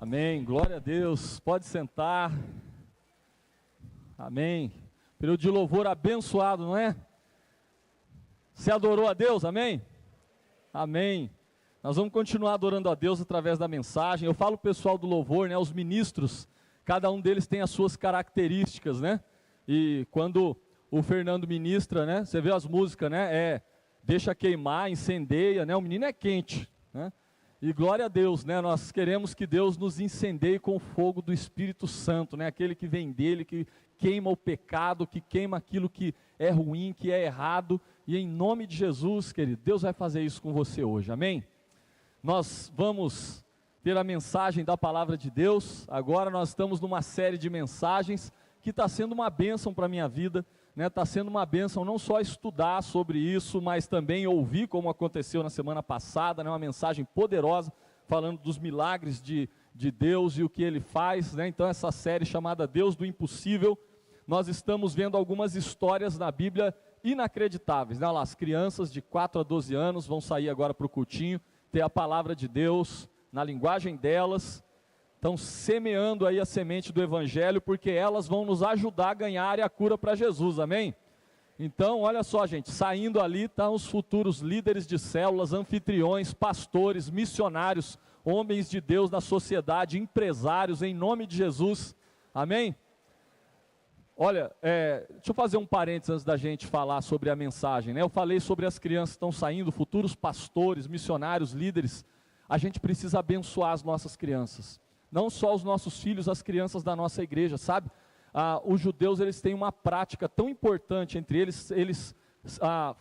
Amém, glória a Deus, pode sentar. Amém. Período de louvor abençoado, não é? Você adorou a Deus, amém? Amém. Nós vamos continuar adorando a Deus através da mensagem. Eu falo pro pessoal do louvor, né, os ministros, cada um deles tem as suas características, né? E quando o Fernando ministra, né, você vê as músicas, né, deixa queimar, incendeia, né, o menino é quente, né? E glória a Deus, né, nós queremos que Deus nos incendeie com o fogo do Espírito Santo, né, aquele que vem dele, que queima o pecado, que queima aquilo que é ruim, que é errado, e em nome de Jesus, querido, Deus vai fazer isso com você hoje, amém? Nós vamos ter a mensagem da palavra de Deus. Agora nós estamos numa série de mensagens que está sendo uma bênção para a minha vida, né? Está sendo uma bênção não só estudar sobre isso, mas também ouvir, como aconteceu na semana passada, né? Uma mensagem poderosa, falando dos milagres de Deus e o que Ele faz, né? Então essa série chamada Deus do Impossível, nós estamos vendo algumas histórias na Bíblia inacreditáveis, né? Olha lá, as crianças de 4 a 12 anos vão sair agora para o cultinho, ter a palavra de Deus na linguagem delas, estão semeando aí a semente do Evangelho, porque elas vão nos ajudar a ganhar a cura para Jesus, amém? Então, olha só, gente, saindo ali estão os futuros líderes de células, anfitriões, pastores, missionários, homens de Deus na sociedade, empresários, em nome de Jesus, amém? Olha, deixa eu fazer um parênteses antes da gente falar sobre a mensagem, né? Eu falei sobre as crianças que estão saindo, futuros pastores, missionários, líderes. A gente precisa abençoar as nossas crianças, não só os nossos filhos, as crianças da nossa igreja, sabe? Os judeus, eles têm uma prática tão importante entre eles,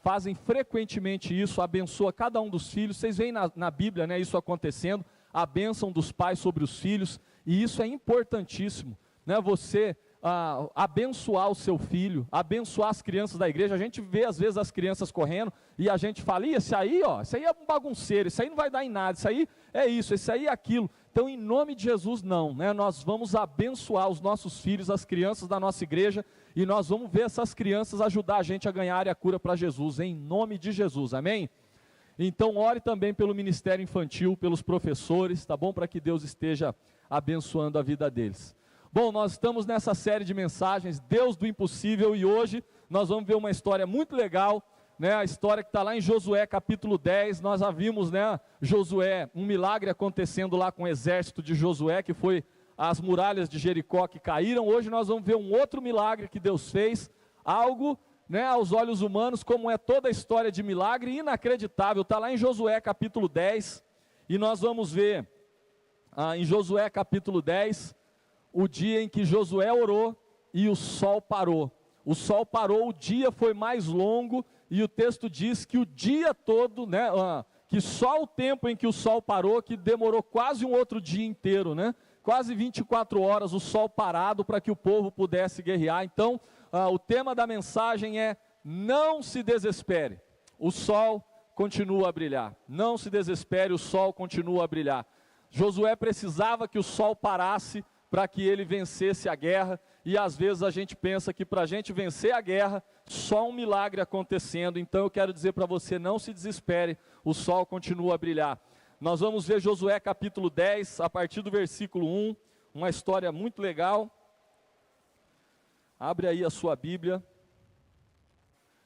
fazem frequentemente isso, abençoa cada um dos filhos. Vocês veem na Bíblia, né, isso acontecendo, a bênção dos pais sobre os filhos, e isso é importantíssimo, né? Você abençoar o seu filho, abençoar as crianças da igreja. A gente vê às vezes as crianças correndo e a gente fala, esse aí é um bagunceiro, isso aí não vai dar em nada, isso aí é isso, isso aí é aquilo. Então em nome de Jesus não, né? Nós vamos abençoar os nossos filhos, as crianças da nossa igreja, e nós vamos ver essas crianças ajudar a gente a ganhar a cura para Jesus, em nome de Jesus, amém? Então ore também pelo ministério infantil, pelos professores, tá bom? Para que Deus esteja abençoando a vida deles. Bom, nós estamos nessa série de mensagens, Deus do Impossível, e hoje nós vamos ver uma história muito legal, né? A história que está lá em Josué capítulo 10, nós já vimos, né, Josué, um milagre acontecendo lá com o exército de Josué, que foi as muralhas de Jericó que caíram. Hoje nós vamos ver um outro milagre que Deus fez, algo, né, aos olhos humanos, como é toda a história de milagre, inacreditável. Está lá em Josué capítulo 10, e nós vamos ver em Josué capítulo 10, o dia em que Josué orou e o sol parou. O sol parou, o dia foi mais longo, e o texto diz que o dia todo, né, que só o tempo em que o sol parou, que demorou quase um outro dia inteiro, né? Quase 24 horas o sol parado para que o povo pudesse guerrear. Então, o tema da mensagem é: não se desespere, o sol continua a brilhar. Não se desespere, o sol continua a brilhar. Josué precisava que o sol parasse para que ele vencesse a guerra, e às vezes a gente pensa que para a gente vencer a guerra, só um milagre acontecendo. Então eu quero dizer para você, não se desespere, o sol continua a brilhar. Nós vamos ver Josué capítulo 10, a partir do versículo 1, uma história muito legal. Abre aí a sua Bíblia,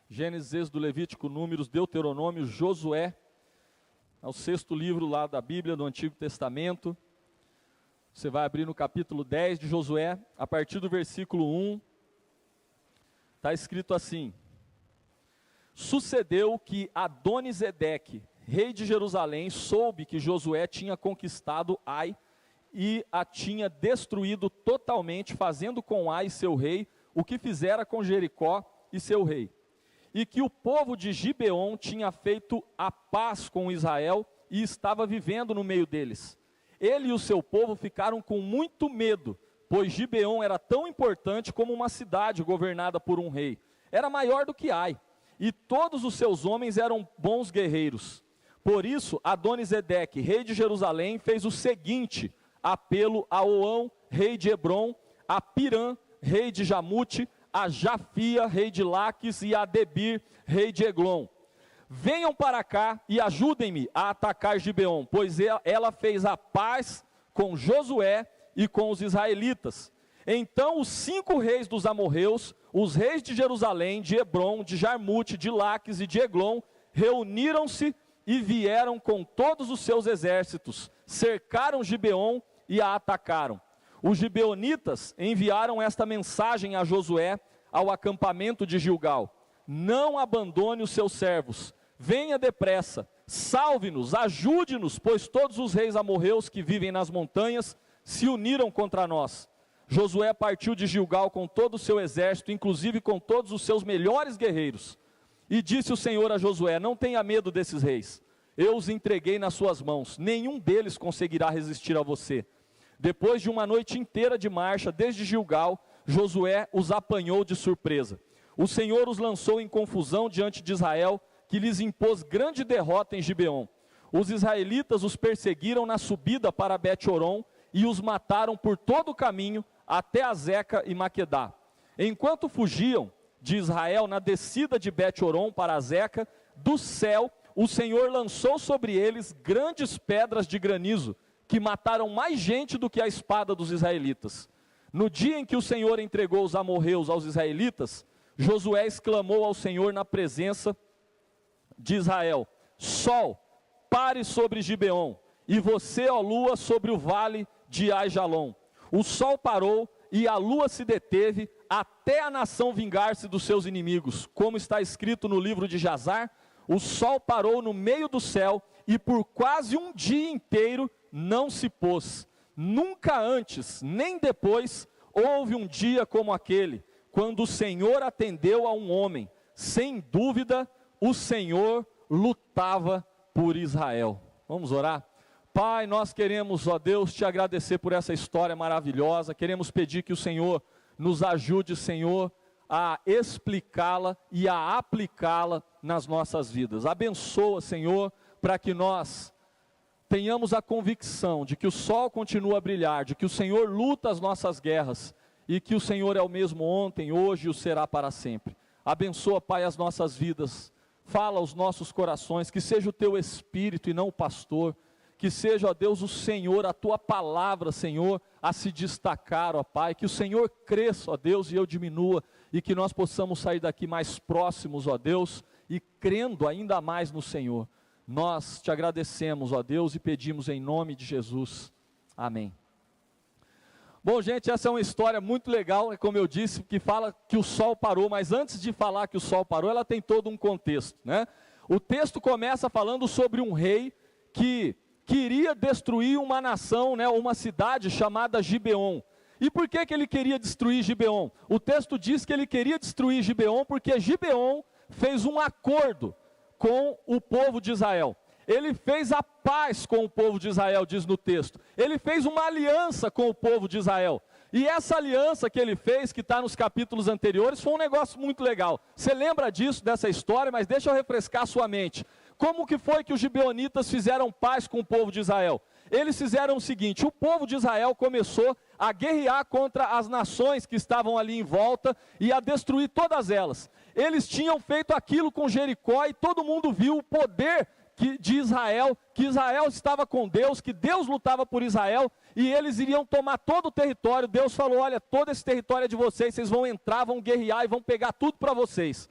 Gênesis, Êxodo, Levítico, Números, Deuteronômio, Josué, é o 6º livro lá da Bíblia, do Antigo Testamento. Você vai abrir no capítulo 10 de Josué, a partir do versículo 1, está escrito assim: Sucedeu que Adonisedeque, rei de Jerusalém, soube que Josué tinha conquistado Ai e a tinha destruído totalmente, fazendo com Ai seu rei o que fizera com Jericó e seu rei. E que o povo de Gibeon tinha feito a paz com Israel e estava vivendo no meio deles. Ele e o seu povo ficaram com muito medo, pois Gibeon era tão importante como uma cidade governada por um rei. Era maior do que Ai, e todos os seus homens eram bons guerreiros. Por isso, Adonisedeque, rei de Jerusalém, fez o seguinte apelo a Oão, rei de Hebron, a Pirã, rei de Jamute, a Jafia, rei de Laques, e a Debir, rei de Eglon. Venham para cá e ajudem-me a atacar Gibeon, pois ela fez a paz com Josué e com os israelitas. Então os 5 reis dos amorreus, os reis de Jerusalém, de Hebrom, de Jarmute, de Laques e de Eglon, reuniram-se e vieram com todos os seus exércitos, cercaram Gibeon e a atacaram. Os gibeonitas enviaram esta mensagem a Josué ao acampamento de Gilgal: não abandone os seus servos, venha depressa, salve-nos, ajude-nos, pois todos os reis amorreus que vivem nas montanhas se uniram contra nós. Josué partiu de Gilgal com todo o seu exército, inclusive com todos os seus melhores guerreiros. E disse o Senhor a Josué: não tenha medo desses reis, eu os entreguei nas suas mãos, nenhum deles conseguirá resistir a você. Depois de uma noite inteira de marcha, desde Gilgal, Josué os apanhou de surpresa. O Senhor os lançou em confusão diante de Israel, que lhes impôs grande derrota em Gibeon. Os israelitas os perseguiram na subida para Bet-horon e os mataram por todo o caminho até Azeca e Maquedá. Enquanto fugiam de Israel na descida de Bet-horon para Azeca, do céu o Senhor lançou sobre eles grandes pedras de granizo, que mataram mais gente do que a espada dos israelitas. No dia em que o Senhor entregou os amorreus aos israelitas, Josué exclamou ao Senhor na presença de Israel: sol, pare sobre Gibeon, e você, ó lua, sobre o vale de Aijalon. O sol parou e a lua se deteve, até a nação vingar-se dos seus inimigos. Como está escrito no livro de Jazar, o sol parou no meio do céu, e por quase um dia inteiro não se pôs. Nunca antes, nem depois, houve um dia como aquele, quando o Senhor atendeu a um homem. Sem dúvida, o Senhor lutava por Israel. Vamos orar? Pai, nós queremos, ó Deus, te agradecer por essa história maravilhosa. Queremos pedir que o Senhor nos ajude, Senhor, a explicá-la e a aplicá-la nas nossas vidas. Abençoa, Senhor, para que nós tenhamos a convicção de que o sol continua a brilhar, de que o Senhor luta as nossas guerras, e que o Senhor é o mesmo ontem, hoje e o será para sempre. Abençoa, Pai, as nossas vidas, fala aos nossos corações, que seja o teu Espírito e não o pastor, que seja, ó Deus, o Senhor, a tua palavra, Senhor, a se destacar, ó Pai, que o Senhor cresça, ó Deus, e eu diminua, e que nós possamos sair daqui mais próximos, ó Deus, e crendo ainda mais no Senhor. Nós te agradecemos, ó Deus, e pedimos em nome de Jesus. Amém. Bom, gente, essa é uma história muito legal, como eu disse, que fala que o sol parou, mas antes de falar que o sol parou, ela tem todo um contexto, né? O texto começa falando sobre um rei que queria destruir uma nação, né, uma cidade chamada Gibeon. E por que ele queria destruir Gibeon? O texto diz que ele queria destruir Gibeon porque Gibeon fez um acordo com o povo de Israel. Ele fez a paz com o povo de Israel, diz no texto. Ele fez uma aliança com o povo de Israel. E essa aliança que ele fez, que está nos capítulos anteriores, foi um negócio muito legal. Você lembra disso, dessa história, mas deixa eu refrescar a sua mente. Como que foi que os gibeonitas fizeram paz com o povo de Israel? Eles fizeram o seguinte: o povo de Israel começou a guerrear contra as nações que estavam ali em volta e a destruir todas elas. Eles tinham feito aquilo com Jericó e todo mundo viu o poder de Israel, que Israel estava com Deus, que Deus lutava por Israel, e eles iriam tomar todo o território. Deus falou: olha, todo esse território é de vocês, vocês vão entrar, vão guerrear e vão pegar tudo para vocês.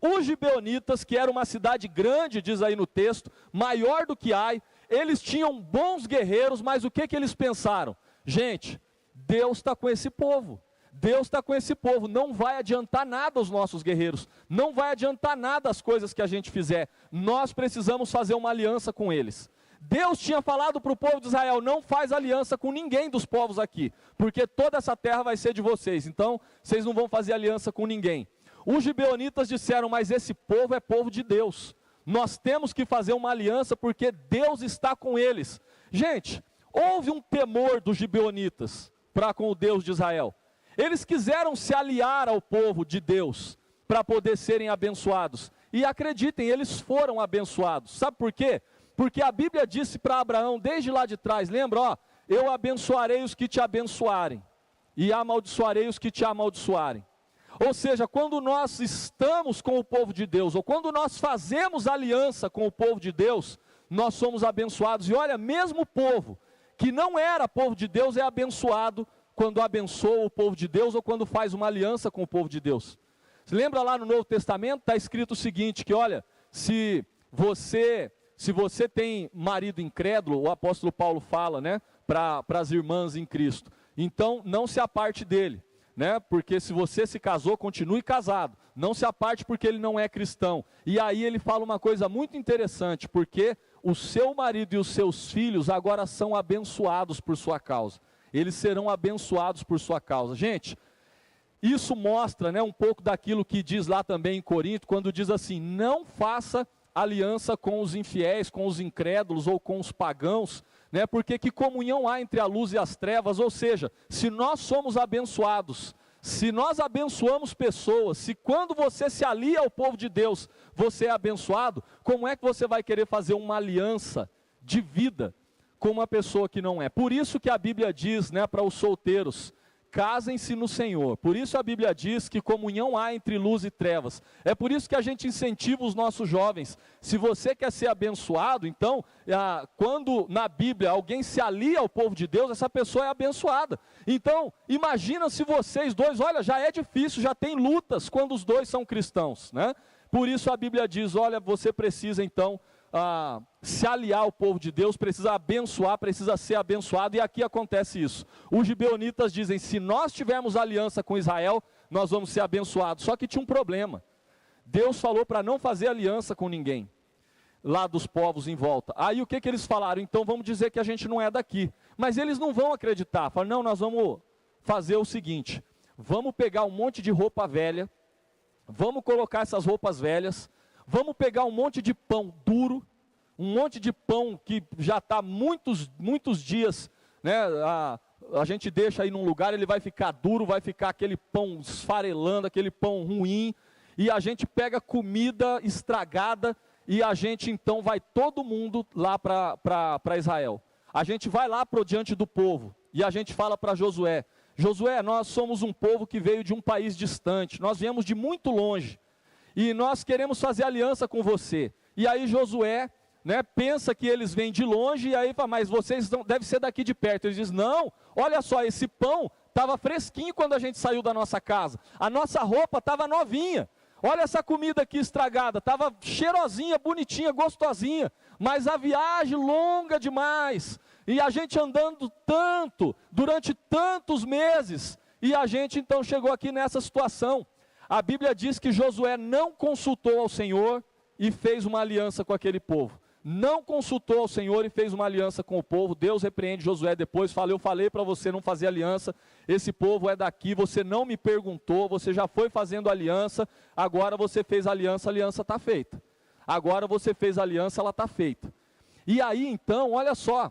Os gibeonitas, que era uma cidade grande, diz aí no texto, maior do que Ai, eles tinham bons guerreiros, mas o que eles pensaram? Gente, Deus está com esse povo. Deus está com esse povo, não vai adiantar nada os nossos guerreiros, não vai adiantar nada as coisas que a gente fizer, nós precisamos fazer uma aliança com eles. Deus tinha falado para o povo de Israel: não faz aliança com ninguém dos povos aqui, porque toda essa terra vai ser de vocês, então vocês não vão fazer aliança com ninguém. Os gibeonitas disseram: mas esse povo é povo de Deus, nós temos que fazer uma aliança porque Deus está com eles. Gente, houve um temor dos gibeonitas para com o Deus de Israel. Eles quiseram se aliar ao povo de Deus para poder serem abençoados. E acreditem, eles foram abençoados. Sabe por quê? Porque a Bíblia disse para Abraão, desde lá de trás, lembra? Ó, eu abençoarei os que te abençoarem, e amaldiçoarei os que te amaldiçoarem. Ou seja, quando nós estamos com o povo de Deus, ou quando nós fazemos aliança com o povo de Deus, nós somos abençoados. E olha, mesmo o povo que não era povo de Deus é abençoado quando abençoa o povo de Deus ou quando faz uma aliança com o povo de Deus. Você lembra lá no Novo Testamento, está escrito o seguinte, que olha, se você tem marido incrédulo, o apóstolo Paulo fala, né, para as irmãs em Cristo, então não se aparte dele, né, porque se você se casou, continue casado, não se aparte porque ele não é cristão. E aí ele fala uma coisa muito interessante, porque o seu marido e os seus filhos agora são abençoados por sua causa, eles serão abençoados por sua causa. Gente, isso mostra, né, um pouco daquilo que diz lá também em Corinto, quando diz assim, não faça aliança com os infiéis, com os incrédulos ou com os pagãos, né, porque que comunhão há entre a luz e as trevas? Ou seja, se nós somos abençoados, se nós abençoamos pessoas, se quando você se alia ao povo de Deus, você é abençoado, como é que você vai querer fazer uma aliança de vida com uma pessoa que não é? Por isso que a Bíblia diz, né, para os solteiros, casem-se no Senhor. Por isso a Bíblia diz que comunhão há entre luz e trevas. É por isso que a gente incentiva os nossos jovens. Se você quer ser abençoado, então, quando na Bíblia alguém se alia ao povo de Deus, essa pessoa é abençoada. Então, imagina se vocês dois, olha, já é difícil, já tem lutas quando os dois são cristãos, né? Por isso a Bíblia diz, olha, você precisa então se aliar ao povo de Deus, precisa abençoar, precisa ser abençoado, e aqui acontece isso. Os gibeonitas dizem, se nós tivermos aliança com Israel, nós vamos ser abençoados. Só que tinha um problema, Deus falou para não fazer aliança com ninguém, lá dos povos em volta. Aí o que eles falaram? Então vamos dizer que a gente não é daqui, mas eles não vão acreditar, falaram, não, nós vamos fazer o seguinte, vamos pegar um monte de roupa velha, vamos colocar essas roupas velhas, vamos pegar um monte de pão duro, um monte de pão que já está muitos dias, né, a gente deixa aí num lugar, ele vai ficar duro, vai ficar aquele pão esfarelando, aquele pão ruim, e a gente pega comida estragada, e a gente então vai todo mundo lá para Israel. A gente vai lá diante do povo, e a gente fala para Josué, Josué, nós somos um povo que veio de um país distante, nós viemos de muito longe, e nós queremos fazer aliança com você. E aí Josué, né, pensa que eles vêm de longe, e aí fala, mas vocês devem ser daqui de perto. Ele diz, não, olha só, esse pão estava fresquinho quando a gente saiu da nossa casa, a nossa roupa estava novinha, olha essa comida aqui estragada, estava cheirosinha, bonitinha, gostosinha, mas a viagem longa demais, e a gente andando tanto, durante tantos meses, e a gente então chegou aqui nessa situação. A Bíblia diz que Josué não consultou ao Senhor e fez uma aliança com aquele povo. Não consultou ao Senhor e fez uma aliança com o povo. Deus repreende Josué depois, fala, eu falei para você não fazer aliança, esse povo é daqui, você não me perguntou, você já foi fazendo aliança, agora você fez aliança, a aliança está feita. Agora você fez aliança, ela está feita. E aí então, olha só,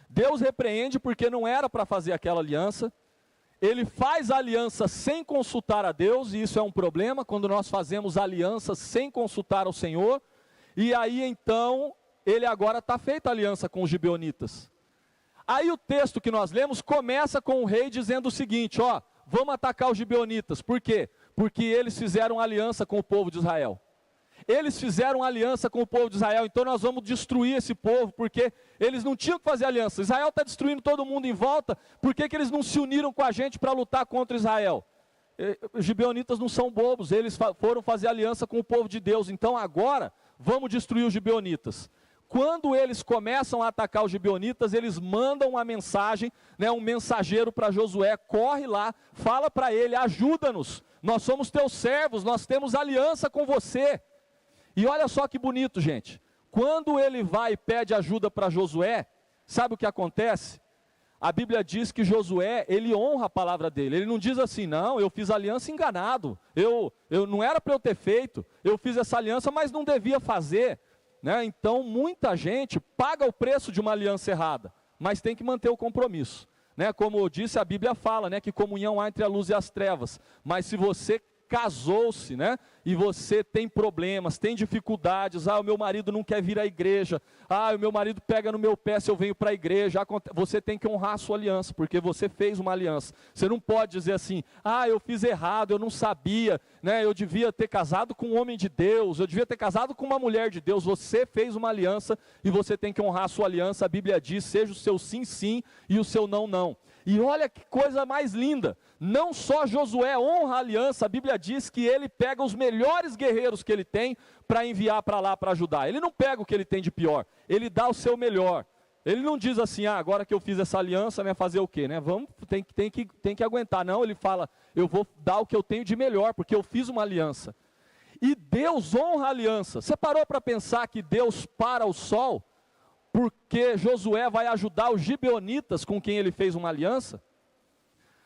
Deus repreende porque não era para fazer aquela aliança, ele faz a aliança sem consultar a Deus, e isso é um problema, quando nós fazemos aliança sem consultar ao Senhor, e aí então, ele agora está feita a aliança com os gibeonitas. Aí o texto que nós lemos começa com o rei dizendo o seguinte, ó, vamos atacar os gibeonitas, por quê? Porque eles fizeram aliança com o povo de Israel. Eles fizeram aliança com o povo de Israel, então nós vamos destruir esse povo, porque eles não tinham que fazer aliança. Israel está destruindo todo mundo em volta, por que eles não se uniram com a gente para lutar contra Israel? Os gibeonitas não são bobos, eles foram fazer aliança com o povo de Deus, então agora vamos destruir os gibeonitas. Quando eles começam a atacar os gibeonitas, eles mandam uma mensagem, né, um mensageiro para Josué, corre lá, fala para ele, ajuda-nos, nós somos teus servos, nós temos aliança com você. E olha só que bonito, gente, quando ele vai e pede ajuda para Josué, sabe o que acontece? A Bíblia diz que Josué, ele honra a palavra dele, ele não diz assim, não, eu fiz aliança enganado, eu não era para eu ter feito, eu fiz essa aliança, mas não devia fazer, né? Então muita gente paga o preço de uma aliança errada, mas tem que manter o compromisso, né? Como eu disse, a Bíblia fala, né, que comunhão há entre a luz e as trevas, mas se você casou-se, né? E você tem problemas, tem dificuldades. O meu marido não quer vir à igreja. O meu marido pega no meu pé se eu venho para a igreja. Você tem que honrar a sua aliança, porque você fez uma aliança. Você não pode dizer assim: eu fiz errado, eu não sabia, né? Eu devia ter casado com um homem de Deus, eu devia ter casado com uma mulher de Deus. Você fez uma aliança e você tem que honrar a sua aliança. A Bíblia diz: seja o seu sim, sim e o seu não, não. E olha que coisa mais linda, não só Josué honra a aliança, a Bíblia diz que ele pega os melhores guerreiros que ele tem para enviar para lá para ajudar. Ele não pega o que ele tem de pior, ele dá o seu melhor. Ele não diz assim: agora que eu fiz essa aliança, né, fazer o quê? Né? Tem que aguentar. Não, ele fala: eu vou dar o que eu tenho de melhor, porque eu fiz uma aliança. E Deus honra a aliança. Você parou para pensar que Deus para o sol porque Josué vai ajudar os gibeonitas com quem ele fez uma aliança?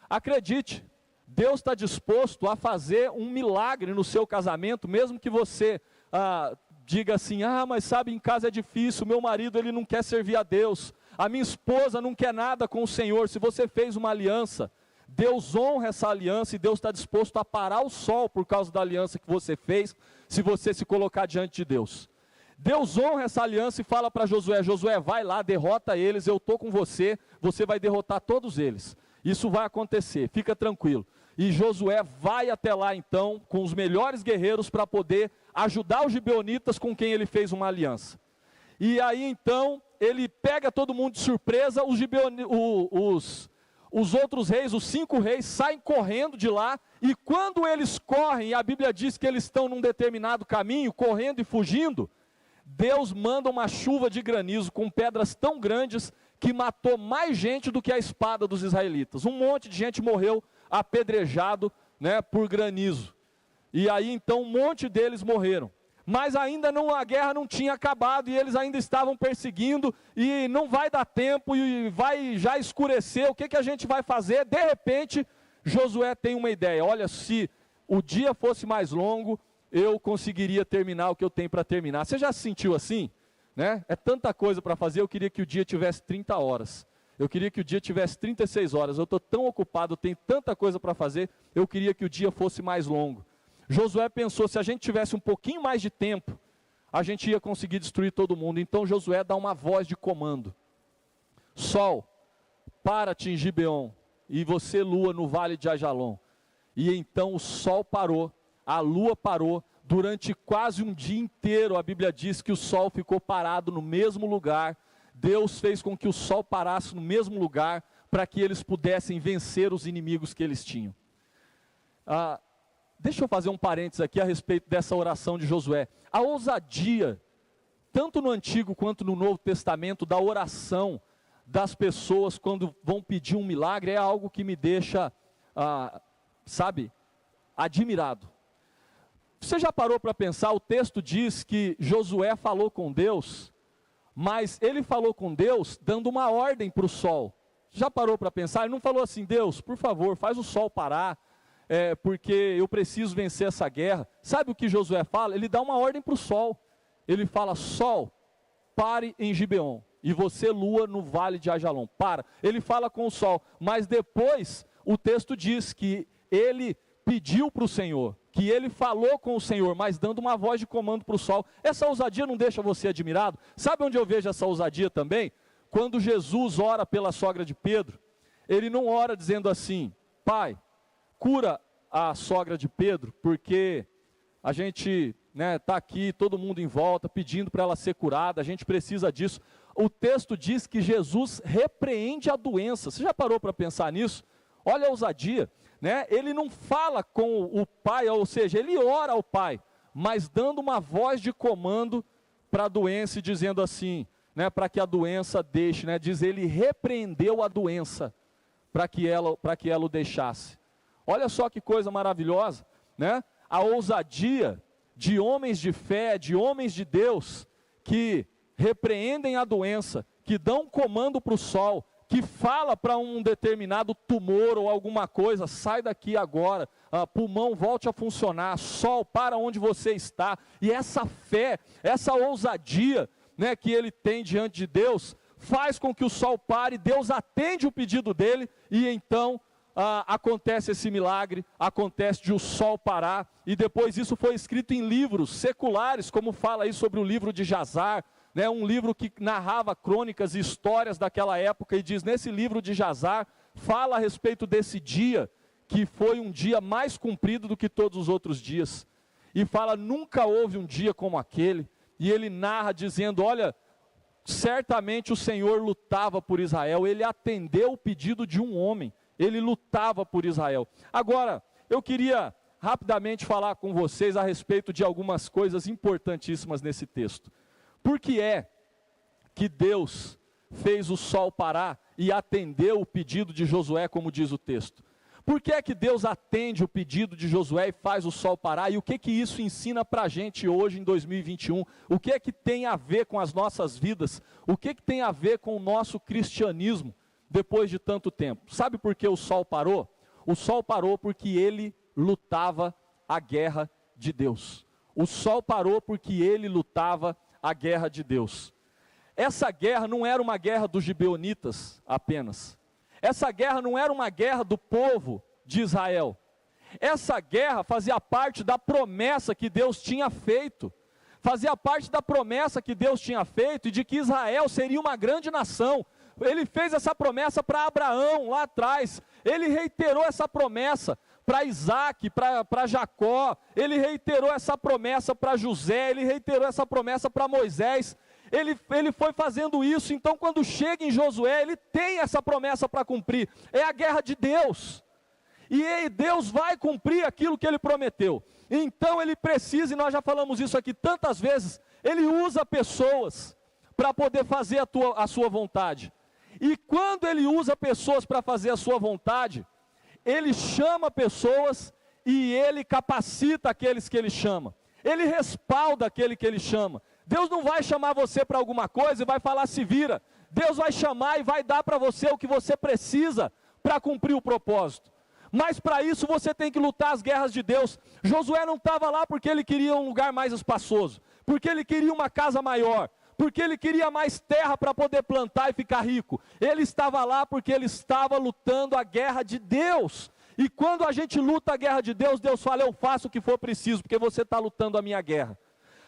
Acredite, Deus está disposto a fazer um milagre no seu casamento, mesmo que você diga assim: mas sabe, em casa é difícil, meu marido ele não quer servir a Deus, a minha esposa não quer nada com o Senhor. Se você fez uma aliança, Deus honra essa aliança e Deus está disposto a parar o sol por causa da aliança que você fez, se você se colocar diante de Deus. Deus honra essa aliança e fala para Josué: Josué, vai lá, derrota eles, eu estou com você, você vai derrotar todos eles. Isso vai acontecer, fica tranquilo. E Josué vai até lá então, com os melhores guerreiros, para poder ajudar os gibeonitas com quem ele fez uma aliança. E aí então, ele pega todo mundo de surpresa, os outros reis, os 5 reis, saem correndo de lá, e quando eles correm, e a Bíblia diz que eles estão num determinado caminho, correndo e fugindo, Deus manda uma chuva de granizo com pedras tão grandes que matou mais gente do que a espada dos israelitas. Um monte de gente morreu apedrejado, né, por granizo. E aí então um monte deles morreram. Mas ainda não, a guerra não tinha acabado e eles ainda estavam perseguindo e não vai dar tempo e vai já escurecer. O que a gente vai fazer? De repente, Josué tem uma ideia: olha, se o dia fosse mais longo, eu conseguiria terminar o que eu tenho para terminar. Você já se sentiu assim? Né? É tanta coisa para fazer, eu queria que o dia tivesse 30 horas. Eu queria que o dia tivesse 36 horas. Eu estou tão ocupado, eu tenho tanta coisa para fazer, eu queria que o dia fosse mais longo. Josué pensou: se a gente tivesse um pouquinho mais de tempo, a gente ia conseguir destruir todo mundo. Então Josué dá uma voz de comando: sol, para-te em Gibeon, e você, lua, no vale de Ajalon. E então o sol parou, a lua parou, durante quase um dia inteiro. A Bíblia diz que o sol ficou parado no mesmo lugar. Deus fez com que o sol parasse no mesmo lugar, para que eles pudessem vencer os inimigos que eles tinham. Deixa eu fazer um parênteses aqui a respeito dessa oração de Josué. A ousadia, tanto no Antigo quanto no Novo Testamento, da oração das pessoas quando vão pedir um milagre, é algo que me deixa, admirado. Você já parou para pensar? O texto diz que Josué falou com Deus, mas ele falou com Deus dando uma ordem para o sol. Já parou para pensar? Ele não falou assim: Deus, por favor, faz o sol parar, porque eu preciso vencer essa guerra. Sabe o que Josué fala? Ele dá uma ordem para o sol. Ele fala: sol, pare em Gibeon, e você, lua, no vale de Ajalon. Para. Ele fala com o sol, mas depois o texto diz que ele pediu para o Senhor, que ele falou com o Senhor, mas dando uma voz de comando para o sol. Essa ousadia não deixa você admirado? Sabe onde eu vejo essa ousadia também? Quando Jesus ora pela sogra de Pedro, ele não ora dizendo assim: Pai, cura a sogra de Pedro, porque a gente está aqui, todo mundo em volta, pedindo para ela ser curada, a gente precisa disso. O texto diz que Jesus repreende a doença. Você já parou para pensar nisso? Olha a ousadia. Ele não fala com o pai, ou seja, ele ora ao pai, mas dando uma voz de comando para a doença e dizendo assim, para que a doença deixe, diz: ele repreendeu a doença para que ela o deixasse. Olha só que coisa maravilhosa, a ousadia de homens de fé, de homens de Deus, que repreendem a doença, que dão comando para o sol, que fala para um determinado tumor ou alguma coisa: sai daqui agora, pulmão, volte a funcionar, sol, para onde você está. E essa fé, essa ousadia, que ele tem diante de Deus, faz com que o sol pare. Deus atende o pedido dele, e então acontece esse milagre, acontece de o sol parar, e depois isso foi escrito em livros seculares, como fala aí sobre o livro de Jazar, né, um livro que narrava crônicas e histórias daquela época, e diz, nesse livro de Jazar, fala a respeito desse dia, que foi um dia mais comprido do que todos os outros dias, e fala, nunca houve um dia como aquele, e ele narra dizendo, olha, certamente o Senhor lutava por Israel, ele atendeu o pedido de um homem, ele lutava por Israel. Agora, eu queria rapidamente falar com vocês a respeito de algumas coisas importantíssimas nesse texto. Por que é que Deus fez o sol parar e atendeu o pedido de Josué, como diz o texto? Por que é que Deus atende o pedido de Josué e faz o sol parar? E o que que isso ensina para a gente hoje em 2021? O que é que tem a ver com as nossas vidas? O que que tem a ver com o nosso cristianismo depois de tanto tempo? Sabe por que o sol parou? O sol parou porque ele lutava a guerra de Deus. O sol parou porque ele lutava a guerra de Deus. Essa guerra não era uma guerra dos gibeonitas apenas. Essa guerra não era uma guerra do povo de Israel. Essa guerra fazia parte da promessa que Deus tinha feito. Fazia parte da promessa que Deus tinha feito e de que Israel seria uma grande nação. Ele fez essa promessa para Abraão lá atrás. Ele reiterou essa promessa para Isaac, para Jacó. Ele reiterou essa promessa para José. Ele reiterou essa promessa para Moisés. Ele foi fazendo isso, então quando chega em Josué, ele tem essa promessa para cumprir, é a guerra de Deus, e Deus vai cumprir aquilo que ele prometeu, então ele precisa, e nós já falamos isso aqui tantas vezes, ele usa pessoas para poder fazer a sua vontade, e quando ele usa pessoas para fazer a sua vontade, ele chama pessoas e ele capacita aqueles que ele chama, ele respalda aquele que ele chama. Deus não vai chamar você para alguma coisa e vai falar se vira. Deus vai chamar e vai dar para você o que você precisa para cumprir o propósito. Mas para isso você tem que lutar as guerras de Deus. Josué não estava lá porque ele queria um lugar mais espaçoso, porque ele queria uma casa maior, porque ele queria mais terra para poder plantar e ficar rico. Ele estava lá porque ele estava lutando a guerra de Deus. E quando a gente luta a guerra de Deus, Deus fala, eu faço o que for preciso, porque você está lutando a minha guerra.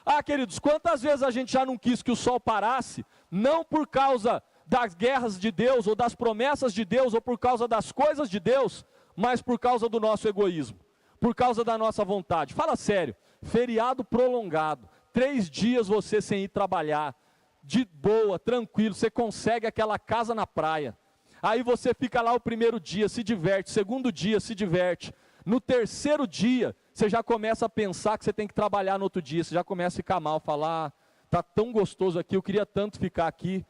Ah, queridos, quantas vezes a gente já não quis que o sol parasse, não por causa das guerras de Deus, ou das promessas de Deus, ou por causa das coisas de Deus, mas por causa do nosso egoísmo, por causa da nossa vontade. Fala sério, feriado prolongado, 3 dias você sem ir trabalhar, de boa, tranquilo, você consegue aquela casa na praia, aí você fica lá o primeiro dia, se diverte, segundo dia, se diverte, no terceiro dia, você já começa a pensar que você tem que trabalhar no outro dia, você já começa a ficar mal, falar, está tão gostoso aqui, eu queria tanto ficar aqui.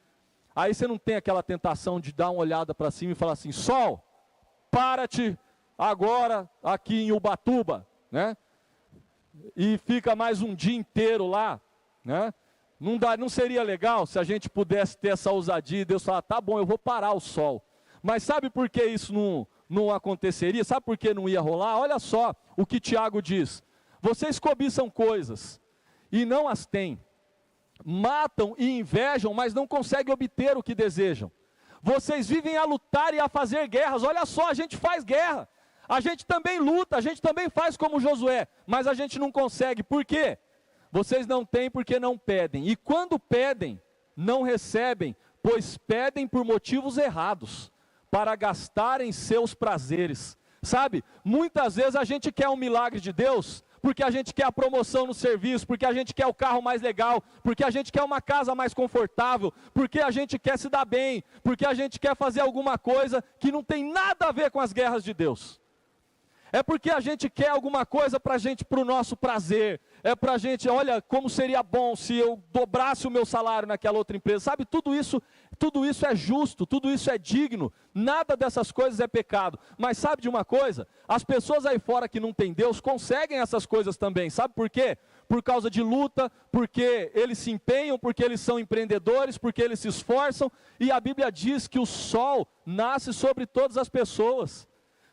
Aí você não tem aquela tentação de dar uma olhada para cima e falar assim, sol, para-te agora aqui em Ubatuba, né? E fica mais um dia inteiro lá, né? Não seria legal se a gente pudesse ter essa ousadia e Deus falar, tá bom, eu vou parar o sol. Mas sabe por que isso não aconteceria? Sabe por que não ia rolar? Olha só o que Tiago diz, vocês cobiçam coisas e não as têm, matam e invejam, mas não conseguem obter o que desejam, vocês vivem a lutar e a fazer guerras, olha só, a gente faz guerra, a gente também luta, a gente também faz como Josué, mas a gente não consegue, por quê? Vocês não têm porque não pedem, e quando pedem, não recebem, pois pedem por motivos errados, para gastarem seus prazeres, sabe? Muitas vezes a gente quer um milagre de Deus, porque a gente quer a promoção no serviço, porque a gente quer o carro mais legal, porque a gente quer uma casa mais confortável, porque a gente quer se dar bem, porque a gente quer fazer alguma coisa que não tem nada a ver com as guerras de Deus. É porque a gente quer alguma coisa para o nosso prazer, é para a gente, olha, como seria bom se eu dobrasse o meu salário naquela outra empresa, sabe, tudo isso é justo, tudo isso é digno, nada dessas coisas é pecado, mas sabe de uma coisa, as pessoas aí fora que não tem Deus, conseguem essas coisas também, sabe por quê? Por causa de luta, porque eles se empenham, porque eles são empreendedores, porque eles se esforçam, e a Bíblia diz que o sol nasce sobre todas as pessoas.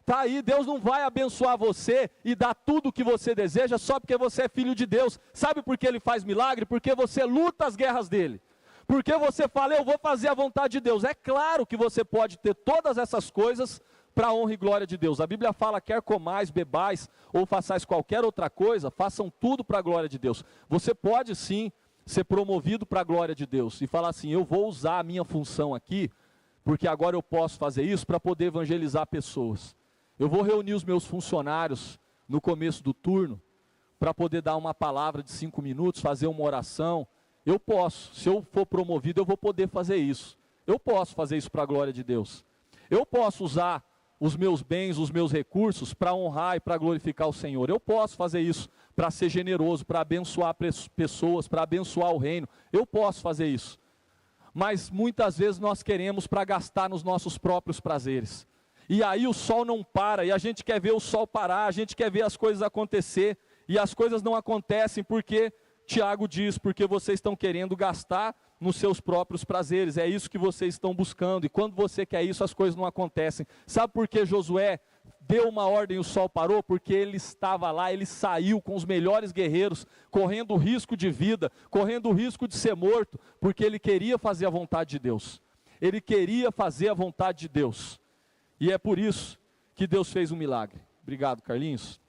Está aí, Deus não vai abençoar você e dar tudo o que você deseja só porque você é filho de Deus. Sabe por que Ele faz milagre? Porque você luta as guerras dEle. Porque você fala, eu vou fazer a vontade de Deus. É claro que você pode ter todas essas coisas para a honra e glória de Deus. A Bíblia fala, quer comais, bebais, ou façais qualquer outra coisa, façam tudo para a glória de Deus. Você pode sim ser promovido para a glória de Deus, e falar assim, eu vou usar a minha função aqui, porque agora eu posso fazer isso para poder evangelizar pessoas. Eu vou reunir os meus funcionários no começo do turno, para poder dar uma palavra de 5 minutos, fazer uma oração. Eu posso, se eu for promovido, eu vou poder fazer isso. Eu posso fazer isso para a glória de Deus. Eu posso usar os meus bens, os meus recursos, para honrar e para glorificar o Senhor. Eu posso fazer isso para ser generoso, para abençoar pessoas, para abençoar o reino. Eu posso fazer isso. Mas muitas vezes nós queremos para gastar nos nossos próprios prazeres. E aí o sol não para, e a gente quer ver o sol parar, a gente quer ver as coisas acontecer. E as coisas não acontecem porque, Tiago diz, porque vocês estão querendo gastar nos seus próprios prazeres. É isso que vocês estão buscando. E quando você quer isso, as coisas não acontecem. Sabe por que Josué deu uma ordem e o sol parou? Porque ele estava lá, ele saiu com os melhores guerreiros, correndo o risco de vida, correndo o risco de ser morto, porque ele queria fazer a vontade de Deus. Ele queria fazer a vontade de Deus. E é por isso que Deus fez um milagre. Obrigado, Carlinhos.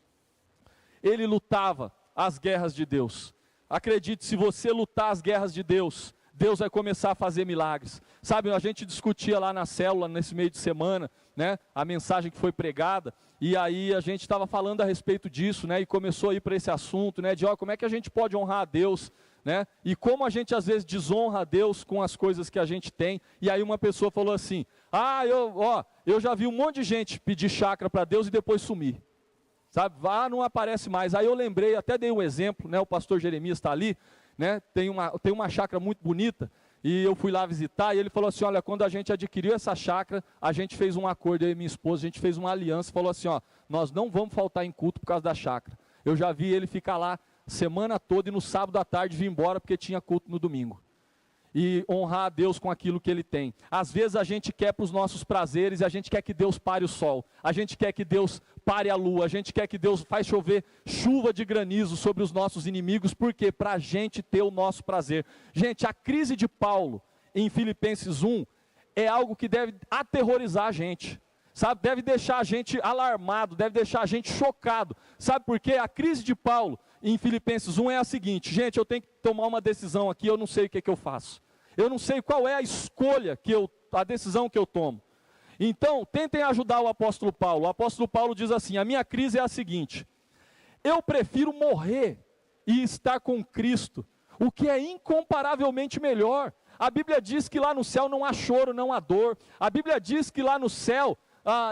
Ele lutava as guerras de Deus. Acredite, se você lutar as guerras de Deus, Deus vai começar a fazer milagres. Sabe, a gente discutia lá na célula, nesse meio de semana, né, a mensagem que foi pregada, e aí a gente estava falando a respeito disso, né, e começou a ir para esse assunto, né, de como é que a gente pode honrar a Deus, né, e como a gente às vezes desonra a Deus com as coisas que a gente tem. E aí uma pessoa falou assim, eu já vi um monte de gente pedir chácara para Deus e depois sumir. Sabe, não aparece mais. Aí eu lembrei, até dei um exemplo, né, o pastor Jeremias está ali, né, tem uma chácara muito bonita, e eu fui lá visitar, e ele falou assim, olha, quando a gente adquiriu essa chácara, a gente fez um acordo, eu e minha esposa, a gente fez uma aliança, falou assim, nós não vamos faltar em culto por causa da chácara. Eu já vi ele ficar lá semana toda, e no sábado à tarde vir embora, porque tinha culto no domingo. E honrar a Deus com aquilo que Ele tem. Às vezes a gente quer para os nossos prazeres, e a gente quer que Deus pare o sol, a gente quer que Deus pare a lua, a gente quer que Deus faz chover chuva de granizo sobre os nossos inimigos, por quê? Para a gente ter o nosso prazer. Gente, a crise de Paulo em Filipenses 1 é algo que deve aterrorizar a gente, sabe? Deve deixar a gente alarmado, deve deixar a gente chocado. Sabe por quê? A crise de Paulo em Filipenses 1 é a seguinte, gente, eu tenho que tomar uma decisão aqui, eu não sei o que eu faço. Eu não sei qual é a escolha, a decisão que eu tomo. Então, tentem ajudar o apóstolo Paulo. O apóstolo Paulo diz assim, a minha crise é a seguinte, eu prefiro morrer e estar com Cristo, o que é incomparavelmente melhor. A Bíblia diz que lá no céu não há choro, não há dor. A Bíblia diz que lá no céu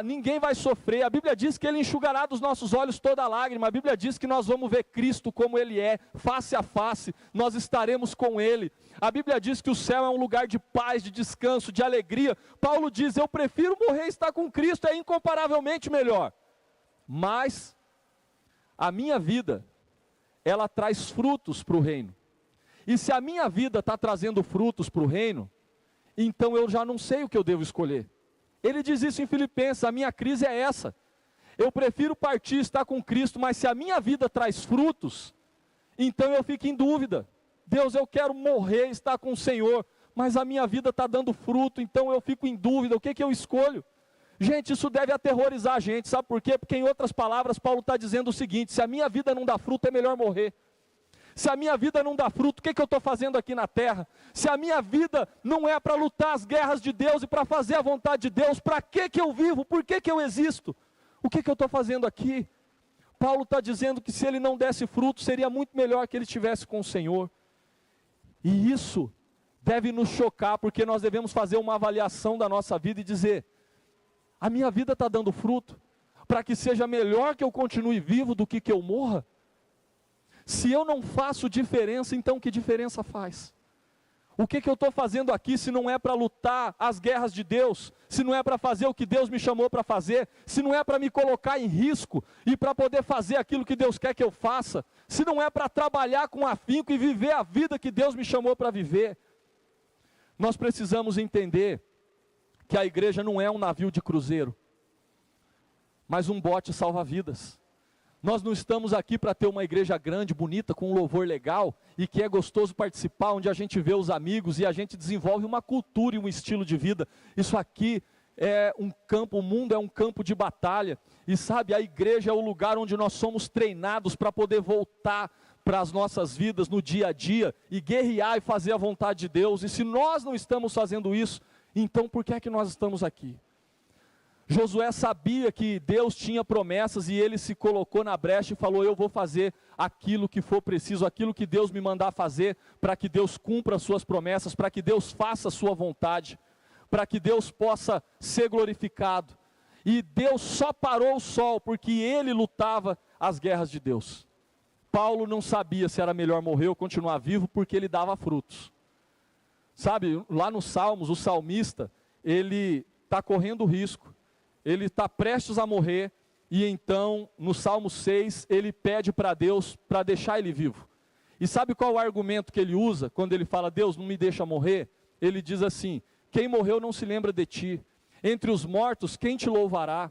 ninguém vai sofrer. A Bíblia diz que Ele enxugará dos nossos olhos toda lágrima. A Bíblia diz que nós vamos ver Cristo como Ele é, face a face, nós estaremos com Ele. A Bíblia diz que o céu é um lugar de paz, de descanso, de alegria. Paulo diz, eu prefiro morrer e estar com Cristo, é incomparavelmente melhor. Mas a minha vida, ela traz frutos para o reino. E se a minha vida está trazendo frutos para o reino, então eu já não sei o que eu devo escolher. Ele diz isso em Filipenses, a minha crise é essa. Eu prefiro partir e estar com Cristo, mas se a minha vida traz frutos, então eu fico em dúvida. Deus, eu quero morrer e estar com o Senhor, mas a minha vida está dando fruto, então eu fico em dúvida, o que eu escolho? Gente, isso deve aterrorizar a gente, sabe por quê? Porque em outras palavras, Paulo está dizendo o seguinte, se a minha vida não dá fruto, é melhor morrer. Se a minha vida não dá fruto, o que eu estou fazendo aqui na terra? Se a minha vida não é para lutar as guerras de Deus e para fazer a vontade de Deus, para que eu vivo? Por que eu existo? O que eu estou fazendo aqui? Paulo está dizendo que se ele não desse fruto, seria muito melhor que ele estivesse com o Senhor. E isso deve nos chocar, porque nós devemos fazer uma avaliação da nossa vida e dizer, a minha vida está dando fruto, para que seja melhor que eu continue vivo do que eu morra? Se eu não faço diferença, então que diferença faz? O que eu estou fazendo aqui se não é para lutar as guerras de Deus? Se não é para fazer o que Deus me chamou para fazer? Se não é para me colocar em risco e para poder fazer aquilo que Deus quer que eu faça? Se não é para trabalhar com afinco e viver a vida que Deus me chamou para viver? Nós precisamos entender que a igreja não é um navio de cruzeiro, mas um bote salva-vidas. Nós não estamos aqui para ter uma igreja grande, bonita, com um louvor legal, e que é gostoso participar, onde a gente vê os amigos e a gente desenvolve uma cultura e um estilo de vida. Isso aqui é um campo, o mundo é um campo de batalha, e sabe, a igreja é o lugar onde nós somos treinados para poder voltar para as nossas vidas no dia a dia, e guerrear e fazer a vontade de Deus. E se nós não estamos fazendo isso, então por que é que nós estamos aqui? Josué sabia que Deus tinha promessas, e ele se colocou na brecha e falou: eu vou fazer aquilo que for preciso, aquilo que Deus me mandar fazer, para que Deus cumpra as suas promessas, para que Deus faça a sua vontade, para que Deus possa ser glorificado. E Deus só parou o sol porque ele lutava as guerras de Deus. Paulo não sabia se era melhor morrer ou continuar vivo, porque ele dava frutos. Sabe, lá nos Salmos, o salmista, ele está correndo risco, ele está prestes a morrer, e então, no Salmo 6, ele pede para Deus para deixar ele vivo. E sabe qual é o argumento que ele usa, quando ele fala: Deus, não me deixa morrer? Ele diz assim: quem morreu não se lembra de ti, entre os mortos quem te louvará?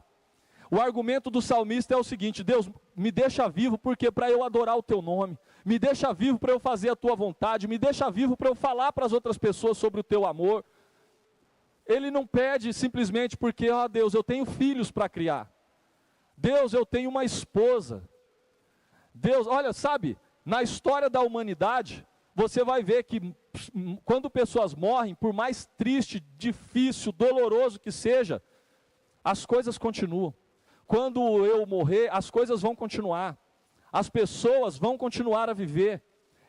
O argumento do salmista é o seguinte: Deus, me deixa vivo, porque para eu adorar o teu nome, me deixa vivo para eu fazer a tua vontade, me deixa vivo para eu falar para as outras pessoas sobre o teu amor. Ele não pede simplesmente porque, ó Deus, eu tenho filhos para criar, Deus, eu tenho uma esposa, Deus, olha, sabe, na história da humanidade, você vai ver que quando pessoas morrem, por mais triste, difícil, doloroso que seja, as coisas continuam. Quando eu morrer, as coisas vão continuar, as pessoas vão continuar a viver,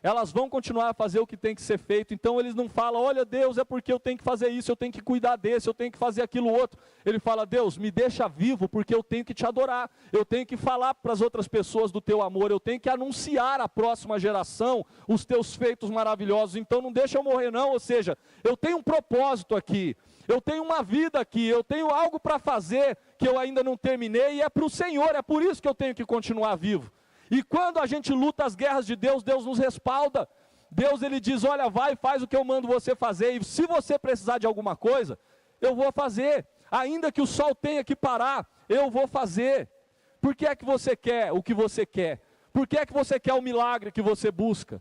elas vão continuar a fazer o que tem que ser feito. Então eles não falam: olha Deus, é porque eu tenho que fazer isso, eu tenho que cuidar desse, eu tenho que fazer aquilo outro. Ele fala: Deus, me deixa vivo, porque eu tenho que te adorar, eu tenho que falar para as outras pessoas do teu amor, eu tenho que anunciar à próxima geração os teus feitos maravilhosos. Então não deixa eu morrer não, ou seja, eu tenho um propósito aqui, eu tenho uma vida aqui, eu tenho algo para fazer que eu ainda não terminei, e é para o Senhor, é por isso que eu tenho que continuar vivo. E quando a gente luta as guerras de Deus, Deus nos respalda. Deus, ele diz: olha, vai, faz o que eu mando você fazer, e se você precisar de alguma coisa, eu vou fazer, ainda que o sol tenha que parar, eu vou fazer. Por que é que você quer o que você quer? Por que é que você quer o milagre que você busca?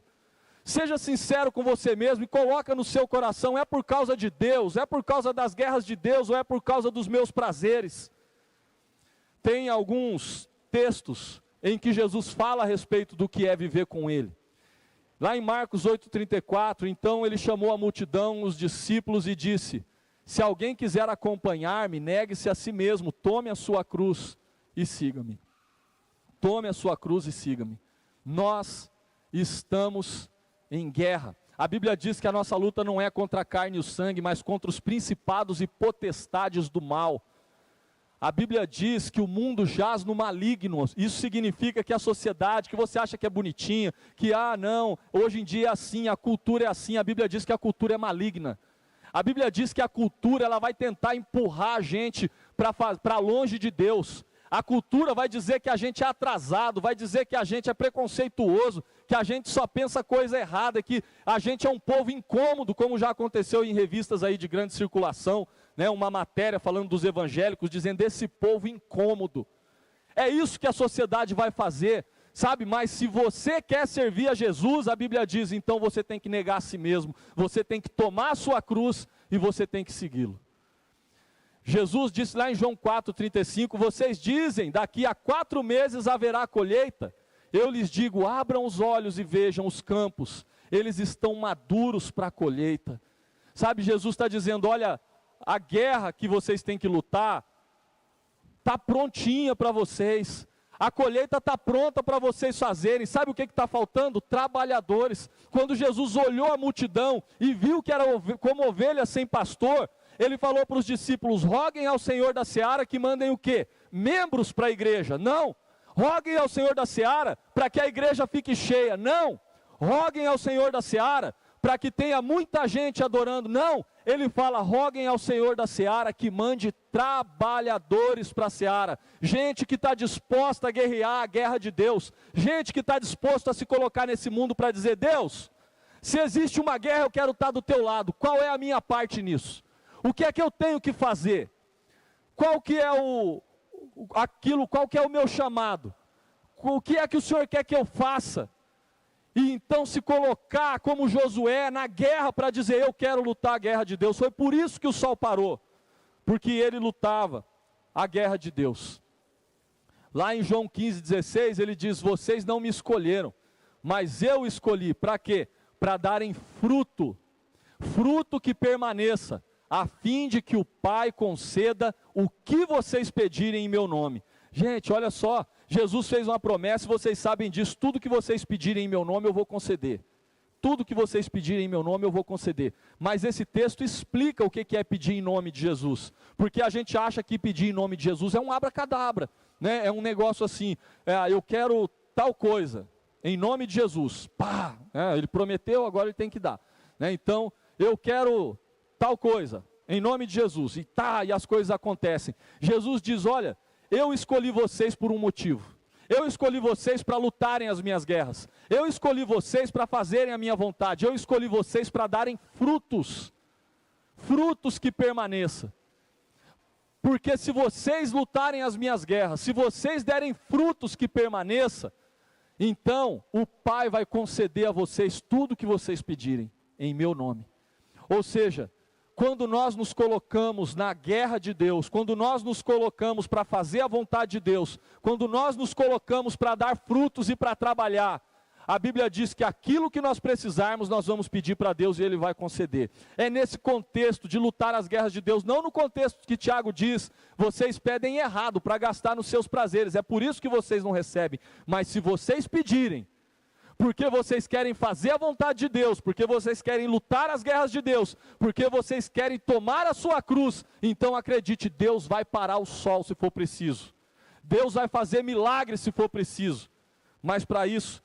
Seja sincero com você mesmo e coloca no seu coração: é por causa de Deus, é por causa das guerras de Deus, ou é por causa dos meus prazeres? Tem alguns textos em que Jesus fala a respeito do que é viver com Ele. Lá em Marcos 8,34, então ele chamou a multidão, os discípulos, e disse: se alguém quiser acompanhar-me, negue-se a si mesmo, tome a sua cruz e siga-me. Tome a sua cruz e siga-me. Nós estamos em guerra. A Bíblia diz que a nossa luta não é contra a carne e o sangue, mas contra os principados e potestades do mal. A Bíblia diz que o mundo jaz no maligno. Isso significa que a sociedade, que você acha que é bonitinha, que não, hoje em dia é assim, a cultura é assim. A Bíblia diz que a cultura é maligna. A Bíblia diz que a cultura, ela vai tentar empurrar a gente para longe de Deus. A cultura vai dizer que a gente é atrasado, vai dizer que a gente é preconceituoso, que a gente só pensa coisa errada, que a gente é um povo incômodo, como já aconteceu em revistas aí de grande circulação, né, uma matéria falando dos evangélicos, dizendo: esse povo incômodo. É isso que a sociedade vai fazer, sabe? Mas se você quer servir a Jesus, a Bíblia diz, então você tem que negar a si mesmo, você tem que tomar a sua cruz e você tem que segui-lo. Jesus disse lá em João 4,35, vocês dizem, daqui a 4 meses haverá colheita. Eu lhes digo, abram os olhos e vejam os campos, eles estão maduros para a colheita. Sabe, Jesus está dizendo, olha, a guerra que vocês têm que lutar, está prontinha para vocês. A colheita está pronta para vocês fazerem. Sabe o que está faltando? Trabalhadores. Quando Jesus olhou a multidão e viu que era como ovelha sem pastor, ele falou para os discípulos, roguem ao Senhor da Seara que mandem o quê? Membros para a igreja. Não. Roguem ao Senhor da Seara para que a igreja fique cheia. Não. Roguem ao Senhor da Seara para que tenha muita gente adorando. Não. Ele fala, roguem ao Senhor da Seara que mande trabalhadores para a Seara. Gente que está disposta a guerrear a guerra de Deus. Gente que está disposta a se colocar nesse mundo para dizer, Deus, se existe uma guerra eu quero estar do teu lado. Qual é a minha parte nisso? O que é que eu tenho que fazer? Qual que é qual que é o meu chamado? O que é que o Senhor quer que eu faça? E então se colocar como Josué na guerra para dizer, eu quero lutar a guerra de Deus. Foi por isso que o sol parou. porque ele lutava a guerra de Deus. Lá em João 15,16 ele diz: vocês não me escolheram, mas eu escolhi, para quê? Para darem fruto, fruto que permaneça, a fim de que o Pai conceda o que vocês pedirem em meu nome. Gente, olha só, Jesus fez uma promessa, vocês sabem disso, tudo que vocês pedirem em meu nome eu vou conceder. Tudo que vocês pedirem em meu nome eu vou conceder. Mas esse texto explica o que é pedir em nome de Jesus. Porque a gente acha que pedir em nome de Jesus é um abracadabra, né? É um negócio assim, eu quero tal coisa, em nome de Jesus. Pá, ele prometeu, agora ele tem que dar, né? Então, eu quero tal coisa, em nome de Jesus. E as coisas acontecem. Jesus diz: olha, eu escolhi vocês por um motivo. Eu escolhi vocês para lutarem as minhas guerras. Eu escolhi vocês para fazerem a minha vontade. Eu escolhi vocês para darem frutos. Frutos que permaneçam. Porque se vocês lutarem as minhas guerras, se vocês derem frutos que permaneçam, então o Pai vai conceder a vocês tudo o que vocês pedirem em meu nome. Ou seja, quando nós nos colocamos na guerra de Deus, quando nós nos colocamos para fazer a vontade de Deus, quando nós nos colocamos para dar frutos e para trabalhar, a Bíblia diz que aquilo que nós precisarmos, nós vamos pedir para Deus e Ele vai conceder. É nesse contexto de lutar as guerras de Deus, não no contexto que Tiago diz: vocês pedem errado para gastar nos seus prazeres, é por isso que vocês não recebem. Mas se vocês pedirem, porque vocês querem fazer a vontade de Deus, porque vocês querem lutar as guerras de Deus, porque vocês querem tomar a sua cruz, então acredite, Deus vai parar o sol se for preciso, Deus vai fazer milagres se for preciso, mas para isso,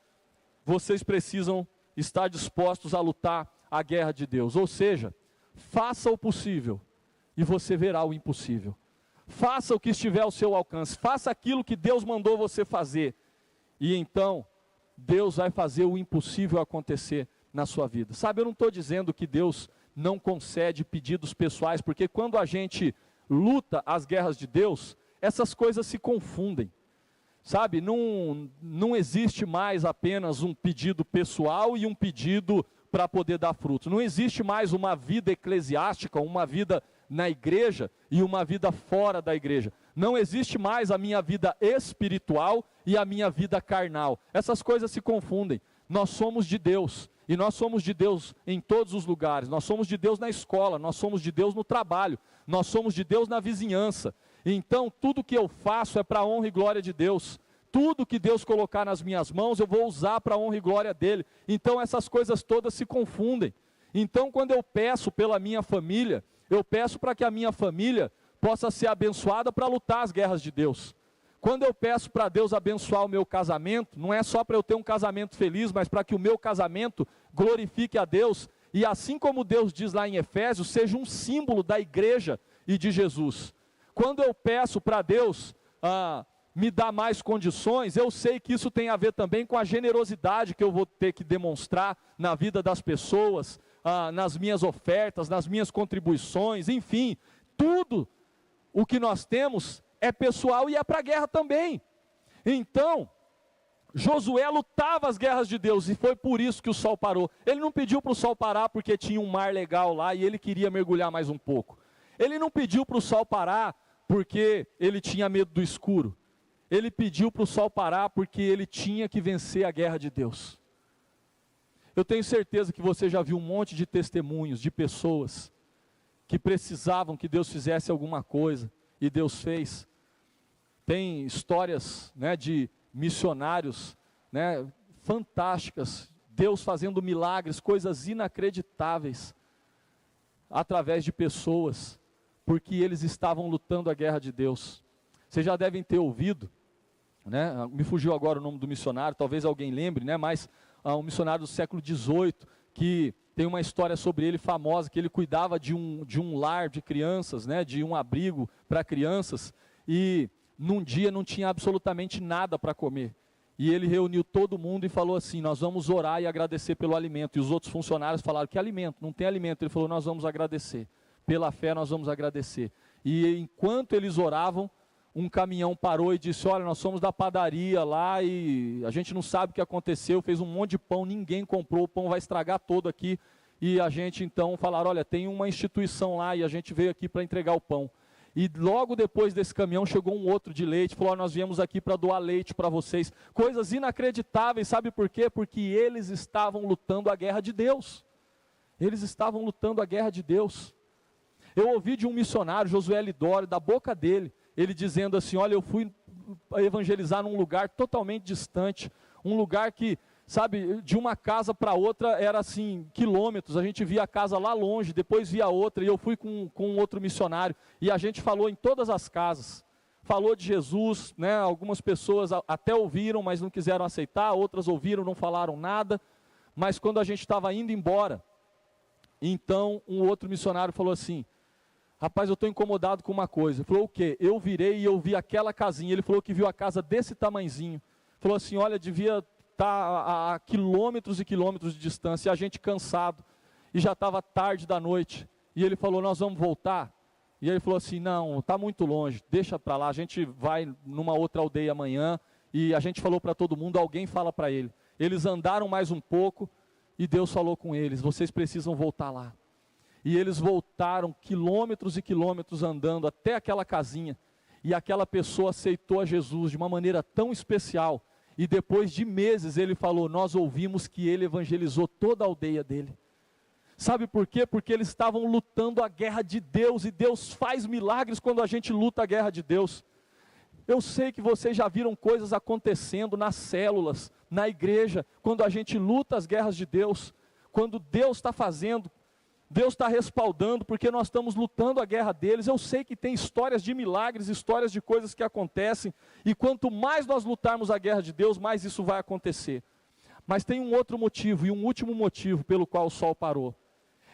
vocês precisam estar dispostos a lutar a guerra de Deus. Ou seja, faça o possível, e você verá o impossível. Faça o que estiver ao seu alcance, faça aquilo que Deus mandou você fazer, e então Deus vai fazer o impossível acontecer na sua vida. Sabe, eu não estou dizendo que Deus não concede pedidos pessoais, porque quando a gente luta as guerras de Deus, essas coisas se confundem. Sabe, não existe mais apenas um pedido pessoal e um pedido para poder dar frutos. Não existe mais uma vida eclesiástica, uma vida na igreja e uma vida fora da igreja. Não existe mais a minha vida espiritual e a minha vida carnal. Essas coisas se confundem. Nós somos de Deus, e nós somos de Deus em todos os lugares. Nós somos de Deus na escola, nós somos de Deus no trabalho, nós somos de Deus na vizinhança. Então tudo que eu faço é para a honra e glória de Deus. Tudo que Deus colocar nas minhas mãos eu vou usar para a honra e glória dele. Então essas coisas todas se confundem. Então quando eu peço pela minha família, eu peço para que a minha família possa ser abençoada para lutar as guerras de Deus. Quando eu peço para Deus abençoar o meu casamento, não é só para eu ter um casamento feliz, mas para que o meu casamento glorifique a Deus, e assim como Deus diz lá em Efésios, seja um símbolo da igreja e de Jesus. Quando eu peço para Deus me dar mais condições, eu sei que isso tem a ver também com a generosidade que eu vou ter que demonstrar na vida das pessoas, nas minhas ofertas, nas minhas contribuições, enfim, tudo o que nós temos é pessoal e é para a guerra também. Então, Josué lutava as guerras de Deus, e foi por isso que o sol parou. Ele não pediu para o sol parar porque tinha um mar legal lá e ele queria mergulhar mais um pouco. Ele não pediu para o sol parar porque ele tinha medo do escuro. Ele pediu para o sol parar porque ele tinha que vencer a guerra de Deus. Eu tenho certeza que você já viu um monte de testemunhos de pessoas que precisavam que Deus fizesse alguma coisa, e Deus fez. Tem histórias, né, de missionários, né, fantásticas, Deus fazendo milagres, coisas inacreditáveis, através de pessoas, porque eles estavam lutando a guerra de Deus. Vocês já devem ter ouvido, né, me fugiu agora o nome do missionário, talvez alguém lembre, né, mas um missionário do século XVIII, que tem uma história sobre ele famosa, que ele cuidava de um lar de crianças, né, de um abrigo para crianças, e num dia não tinha absolutamente nada para comer, e ele reuniu todo mundo e falou assim: nós vamos orar e agradecer pelo alimento. E os outros funcionários falaram: que alimento? Não tem alimento. Ele falou: nós vamos agradecer, pela fé nós vamos agradecer. E enquanto eles oravam, um caminhão parou e disse: olha, nós somos da padaria lá e a gente não sabe o que aconteceu, fez um monte de pão, ninguém comprou, o pão vai estragar todo aqui. E a gente então falaram: olha, tem uma instituição lá e a gente veio aqui para entregar o pão. E logo depois desse caminhão chegou um outro de leite, falou, nós viemos aqui para doar leite para vocês. Coisas inacreditáveis, sabe por quê? Porque eles estavam lutando a guerra de Deus. Eles estavam lutando a guerra de Deus. Eu ouvi de um missionário, Josué Lidório, da boca dele, ele dizendo assim, olha, eu fui evangelizar num lugar totalmente distante, um lugar que, sabe, de uma casa para outra era assim, quilômetros, a gente via a casa lá longe, depois via outra, e eu fui com um outro missionário, e a gente falou em todas as casas, falou de Jesus, né, algumas pessoas até ouviram, mas não quiseram aceitar, outras ouviram, não falaram nada, mas quando a gente estava indo embora, então um outro missionário falou assim, rapaz, eu estou incomodado com uma coisa. Ele falou, o quê? Eu virei e eu vi aquela casinha. Ele falou que viu a casa desse tamanzinho. Falou assim, olha, devia estar a quilômetros e quilômetros de distância. E a gente cansado. E já estava tarde da noite. E ele falou, nós vamos voltar? E ele falou assim, não, está muito longe. Deixa para lá, a gente vai numa outra aldeia amanhã. E a gente falou para todo mundo, alguém fala para ele. Eles andaram mais um pouco e Deus falou com eles, vocês precisam voltar lá. E eles voltaram quilômetros e quilômetros andando até aquela casinha. E aquela pessoa aceitou a Jesus de uma maneira tão especial. E depois de meses ele falou, nós ouvimos que ele evangelizou toda a aldeia dele. Sabe por quê? Porque eles estavam lutando a guerra de Deus. E Deus faz milagres quando a gente luta a guerra de Deus. Eu sei que vocês já viram coisas acontecendo nas células, na igreja. Quando a gente luta as guerras de Deus. Quando Deus está fazendo. Deus está respaldando, porque nós estamos lutando a guerra deles. Eu sei que tem histórias de milagres, histórias de coisas que acontecem, e quanto mais nós lutarmos a guerra de Deus, mais isso vai acontecer. Mas tem um outro motivo, e um último motivo pelo qual o sol parou.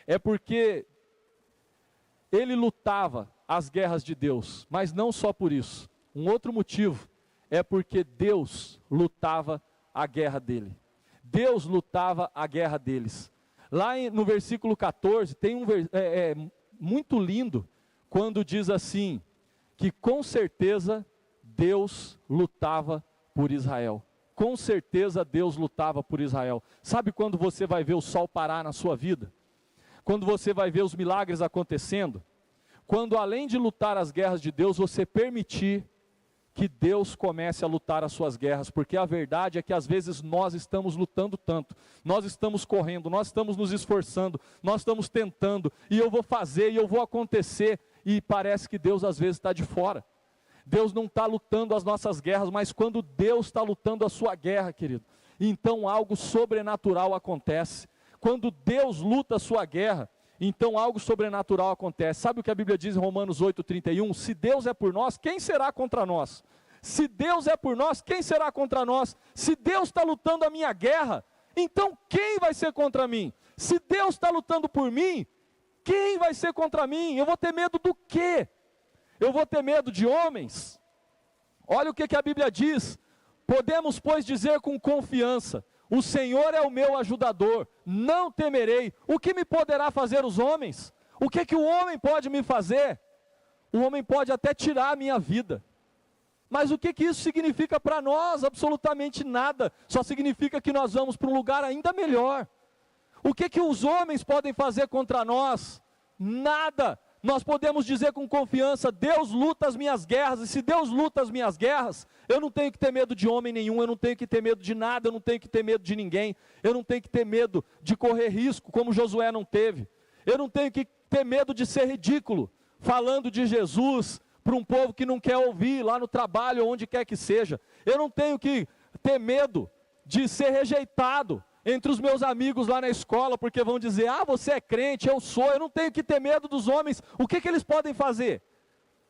É porque ele lutava as guerras de Deus, mas não só por isso. Um outro motivo é porque Deus lutava a guerra dele. Deus lutava a guerra deles. Lá no versículo 14, tem muito lindo, quando diz assim, que com certeza Deus lutava por Israel. Com certeza Deus lutava por Israel. Sabe quando você vai ver o sol parar na sua vida? Quando você vai ver os milagres acontecendo? Quando além de lutar as guerras de Deus, você permitir que Deus comece a lutar as suas guerras, porque a verdade é que às vezes nós estamos lutando tanto, nós estamos correndo, nós estamos nos esforçando, nós estamos tentando, e eu vou fazer, e eu vou acontecer, e parece que Deus às vezes está de fora. Deus não está lutando as nossas guerras, mas quando Deus está lutando a sua guerra, querido, então algo sobrenatural acontece. Quando Deus luta a sua guerra, então algo sobrenatural acontece. Sabe o que a Bíblia diz em Romanos 8:31? Se Deus é por nós, quem será contra nós? Se Deus é por nós, quem será contra nós? Se Deus está lutando a minha guerra, então quem vai ser contra mim? Se Deus está lutando por mim, quem vai ser contra mim? Eu vou ter medo do quê? Eu vou ter medo de homens? Olha o que a Bíblia diz. Podemos, pois, dizer com confiança, o Senhor é o meu ajudador, não temerei. O que me poderá fazer os homens? O que o homem pode me fazer? O homem pode até tirar a minha vida. Mas o que isso significa para nós? Absolutamente nada. Só significa que nós vamos para um lugar ainda melhor. O que os homens podem fazer contra nós? Nada. Nós podemos dizer com confiança, Deus luta as minhas guerras, e se Deus luta as minhas guerras, eu não tenho que ter medo de homem nenhum, eu não tenho que ter medo de nada, eu não tenho que ter medo de ninguém, eu não tenho que ter medo de correr risco, como Josué não teve, eu não tenho que ter medo de ser ridículo, falando de Jesus para um povo que não quer ouvir, lá no trabalho, ou onde quer que seja, eu não tenho que ter medo de ser rejeitado entre os meus amigos lá na escola, porque vão dizer, você é crente, eu sou, eu não tenho que ter medo dos homens. O que eles podem fazer?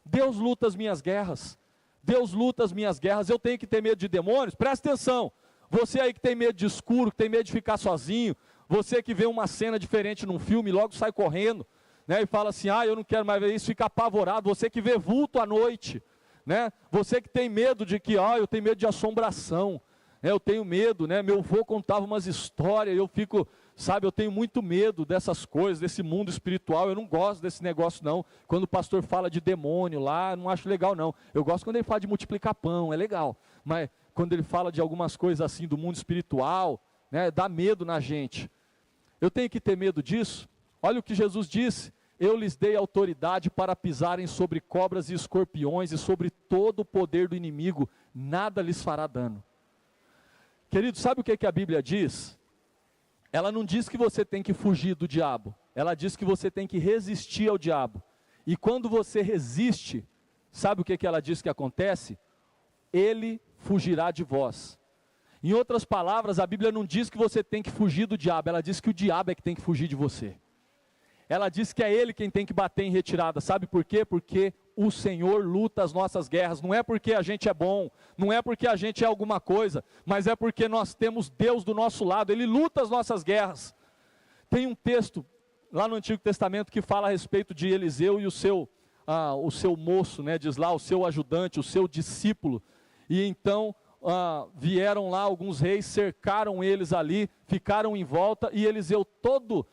Deus luta as minhas guerras, Deus luta as minhas guerras. Eu tenho que ter medo de demônios? Presta atenção, você aí que tem medo de escuro, que tem medo de ficar sozinho, você que vê uma cena diferente num filme, logo sai correndo, né, e fala assim, eu não quero mais ver isso, fica apavorado. Você que vê vulto à noite, né, você que tem medo de que, eu tenho medo de assombração, eu tenho medo, né? Meu avô contava umas histórias, eu fico, eu tenho muito medo dessas coisas, desse mundo espiritual, eu não gosto desse negócio não. Quando o pastor fala de demônio lá, não acho legal não. Eu gosto quando ele fala de multiplicar pão, é legal. Mas quando ele fala de algumas coisas assim do mundo espiritual, né, dá medo na gente. Eu tenho que ter medo disso? Olha o que Jesus disse, eu lhes dei autoridade para pisarem sobre cobras e escorpiões e sobre todo o poder do inimigo, nada lhes fará dano. Querido, sabe o que a Bíblia diz? Ela não diz que você tem que fugir do diabo, ela diz que você tem que resistir ao diabo. E quando você resiste, sabe o que ela diz que acontece? Ele fugirá de vós. Em outras palavras, a Bíblia não diz que você tem que fugir do diabo, ela diz que o diabo é que tem que fugir de você. Ela diz que é ele quem tem que bater em retirada, sabe por quê? Porque o Senhor luta as nossas guerras, não é porque a gente é bom, não é porque a gente é alguma coisa, mas é porque nós temos Deus do nosso lado, Ele luta as nossas guerras. Tem um texto lá no Antigo Testamento que fala a respeito de Eliseu e o seu moço, né, diz lá, o seu ajudante, o seu discípulo, e então vieram lá alguns reis, cercaram eles ali, ficaram em volta, e Eliseu todo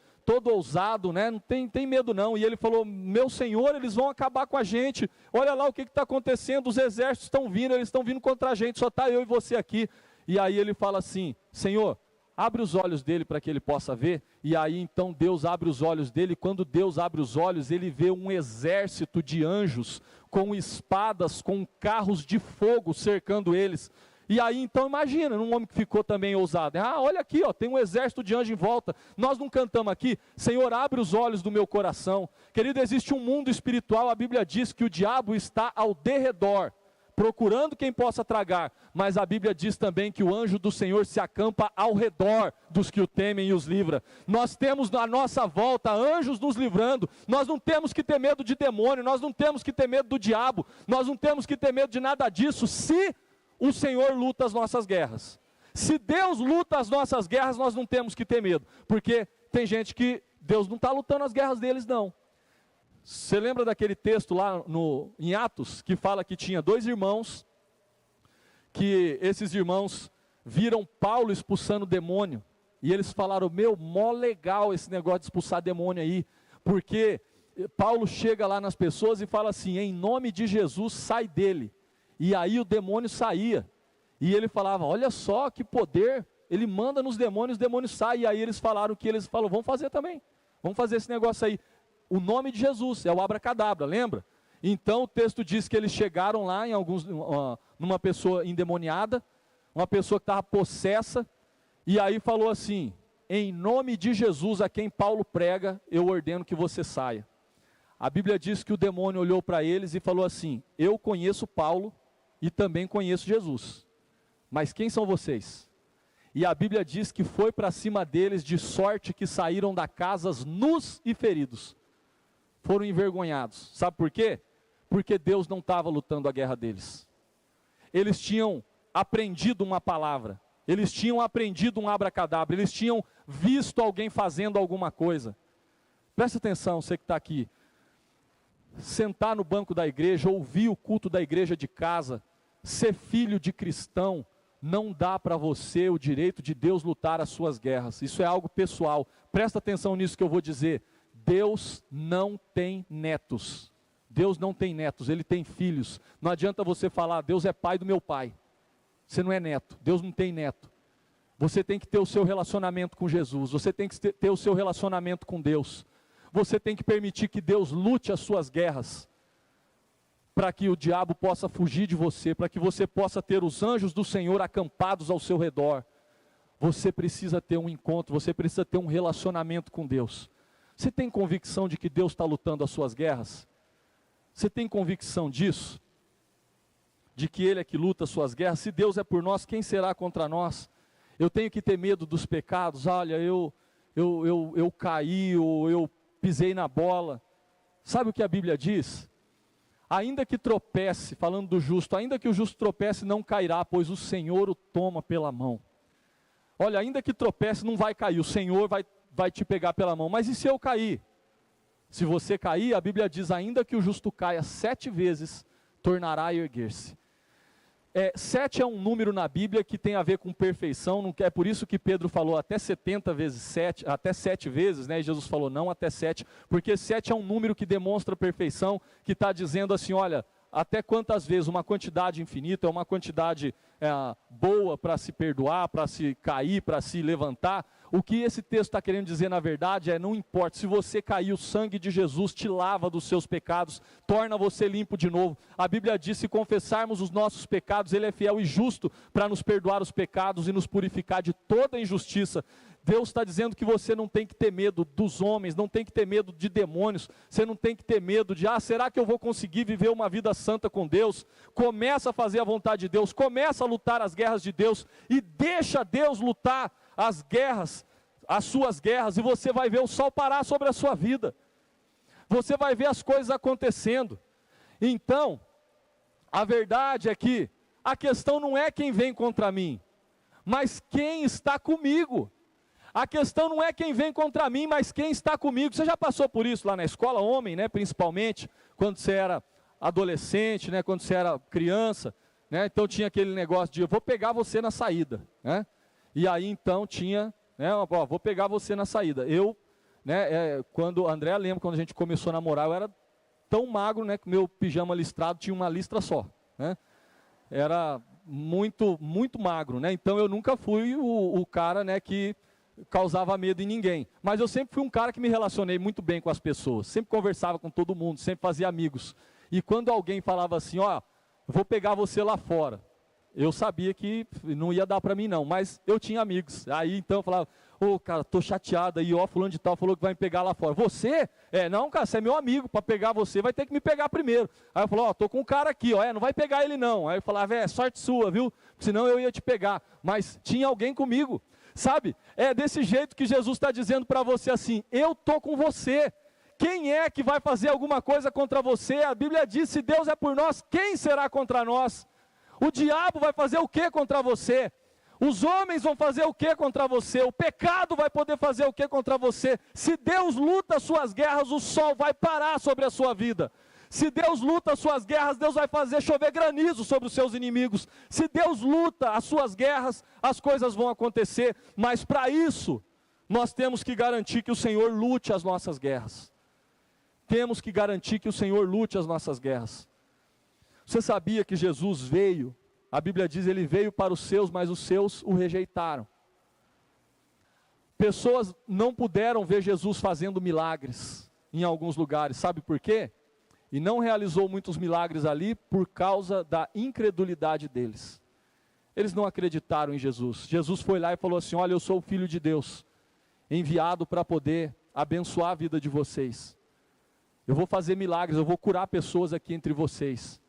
ousado, né? Não tem medo não, e ele falou, meu Senhor, eles vão acabar com a gente, olha lá o que está acontecendo, os exércitos estão vindo, eles estão vindo contra a gente, só está eu e você aqui. E aí ele fala assim, Senhor, abre os olhos dele para que ele possa ver. E aí então Deus abre os olhos dele, e quando Deus abre os olhos, ele vê um exército de anjos, com espadas, com carros de fogo cercando eles. E aí então imagina, um homem que ficou também ousado, olha aqui, tem um exército de anjos em volta, nós não cantamos aqui, Senhor, abre os olhos do meu coração. Querido, existe um mundo espiritual, a Bíblia diz que o diabo está ao derredor, procurando quem possa tragar, mas a Bíblia diz também que o anjo do Senhor se acampa ao redor dos que o temem e os livra. Nós temos à nossa volta anjos nos livrando, nós não temos que ter medo de demônio, nós não temos que ter medo do diabo, nós não temos que ter medo de nada disso, se o Senhor luta as nossas guerras. Se Deus luta as nossas guerras, nós não temos que ter medo, porque tem gente que Deus não está lutando as guerras deles não. Você lembra daquele texto lá em Atos, que fala que tinha 2 irmãos, que esses irmãos viram Paulo expulsando demônio, e eles falaram, mó legal esse negócio de expulsar demônio aí, porque Paulo chega lá nas pessoas e fala assim, em nome de Jesus sai dele, e aí o demônio saía, e ele falava, olha só que poder, ele manda nos demônios, os demônios saem, e aí eles falaram, vamos fazer também, vamos fazer esse negócio aí. O nome de Jesus, é o abracadabra, lembra? Então o texto diz que eles chegaram lá numa pessoa endemoniada, uma pessoa que estava possessa, e aí falou assim, em nome de Jesus a quem Paulo prega, eu ordeno que você saia. A Bíblia diz que o demônio olhou para eles e falou assim, eu conheço Paulo e também conheço Jesus, mas quem são vocês? E a Bíblia diz que foi para cima deles de sorte que saíram da casa nus e feridos. Foram envergonhados. Sabe por quê? Porque Deus não estava lutando a guerra deles. Eles tinham aprendido uma palavra, eles tinham aprendido um abracadabra, eles tinham visto alguém fazendo alguma coisa. Presta atenção, você que está aqui. Sentar no banco da igreja, ouvir o culto da igreja de casa, ser filho de cristão, não dá para você o direito de Deus lutar as suas guerras. Isso é algo pessoal. Presta atenção nisso que eu vou dizer. Deus não tem netos. Deus não tem netos, Ele tem filhos. Não adianta você falar, Deus é pai do meu pai. Você não é neto, Deus não tem neto. Você tem que ter o seu relacionamento com Jesus, você tem que ter o seu relacionamento com Deus. Você tem que permitir que Deus lute as suas guerras, para que o diabo possa fugir de você, para que você possa ter os anjos do Senhor acampados ao seu redor. Você precisa ter um encontro, você precisa ter um relacionamento com Deus. Você tem convicção de que Deus está lutando as suas guerras? Você tem convicção disso? De que Ele é que luta as suas guerras? Se Deus é por nós, quem será contra nós? Eu tenho que ter medo dos pecados, olha, eu caí, ou eu pisei na bola. Sabe o que a Bíblia diz? Ainda que tropece, falando do justo, ainda que o justo tropece, não cairá, pois o Senhor o toma pela mão. Olha, ainda que tropece, não vai cair, o Senhor vai te pegar pela mão. Mas e se eu cair? Se você cair, a Bíblia diz, ainda que o justo caia 7 vezes, tornará a erguer-se. 7 é um número na Bíblia que tem a ver com perfeição, não é por isso que Pedro falou até 70 vezes 7, até 7 vezes, né? E Jesus falou não até 7, porque 7 é um número que demonstra perfeição, que está dizendo assim, olha, até quantas vezes, uma quantidade infinita, é uma quantidade boa para se perdoar, para se cair, para se levantar, O que esse texto está querendo dizer na verdade é, não importa, se você cair, o sangue de Jesus te lava dos seus pecados, torna você limpo de novo. A Bíblia diz, se confessarmos os nossos pecados, Ele é fiel e justo para nos perdoar os pecados e nos purificar de toda injustiça. Deus está dizendo que você não tem que ter medo dos homens, não tem que ter medo de demônios, você não tem que ter medo de, será que eu vou conseguir viver uma vida santa com Deus? Começa a fazer a vontade de Deus, começa a lutar as guerras de Deus, e deixa Deus lutar as guerras, as suas guerras, e você vai ver o sol parar sobre a sua vida, você vai ver as coisas acontecendo. Então, a verdade é que, a questão não é quem vem contra mim, mas quem está comigo. A questão não é quem vem contra mim, mas quem está comigo. Você já passou por isso lá na escola, homem, né, principalmente, quando você era adolescente, né, quando você era criança, né, então tinha aquele negócio de, eu vou pegar você na saída, né, e aí então tinha, né, vou pegar você na saída. Eu, né, quando, André lembra, quando a gente começou a namorar, eu era tão magro, né, que meu pijama listrado tinha uma listra só, né, era muito, muito magro, né, então eu nunca fui o cara, né, que causava medo em ninguém, mas eu sempre fui um cara que me relacionei muito bem com as pessoas, sempre conversava com todo mundo, sempre fazia amigos, e quando alguém falava assim, vou pegar você lá fora, eu sabia que não ia dar para mim não, mas eu tinha amigos, aí então eu falava, cara, tô chateado aí, fulano de tal falou que vai me pegar lá fora, você? Não cara, você é meu amigo, para pegar você vai ter que me pegar primeiro, aí eu falava, tô com um cara aqui, não vai pegar ele não, aí eu falava, sorte sua, viu, senão eu ia te pegar, mas tinha alguém comigo. Sabe, é desse jeito que Jesus está dizendo para você assim, eu estou com você, quem é que vai fazer alguma coisa contra você? A Bíblia diz, se Deus é por nós, quem será contra nós? O diabo vai fazer o que contra você? Os homens vão fazer o que contra você? O pecado vai poder fazer o que contra você? Se Deus luta as suas guerras, o sol vai parar sobre a sua vida. Se Deus luta as suas guerras, Deus vai fazer chover granizo sobre os seus inimigos. Se Deus luta as suas guerras, as coisas vão acontecer. Mas para isso, nós temos que garantir que o Senhor lute as nossas guerras. Temos que garantir que o Senhor lute as nossas guerras. Você sabia que Jesus veio? A Bíblia diz, Ele veio para os seus, mas os seus o rejeitaram. Pessoas não puderam ver Jesus fazendo milagres em alguns lugares. Sabe por quê? E não realizou muitos milagres ali por causa da incredulidade deles. Eles não acreditaram em Jesus. Jesus foi lá e falou assim, olha, eu sou o Filho de Deus, enviado para poder abençoar a vida de vocês. Eu vou fazer milagres, eu vou curar pessoas aqui entre vocês.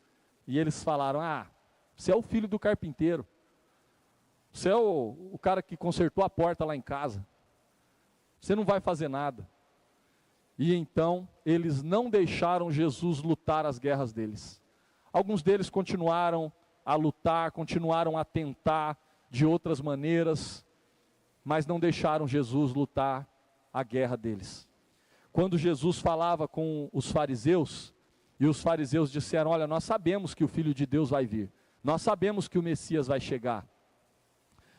E eles falaram, você é o filho do carpinteiro. Você é o cara que consertou a porta lá em casa. Você não vai fazer nada. E então, eles não deixaram Jesus lutar as guerras deles. Alguns deles continuaram a lutar, continuaram a tentar de outras maneiras, mas não deixaram Jesus lutar a guerra deles. Quando Jesus falava com os fariseus, e os fariseus disseram, olha, nós sabemos que o Filho de Deus vai vir, nós sabemos que o Messias vai chegar.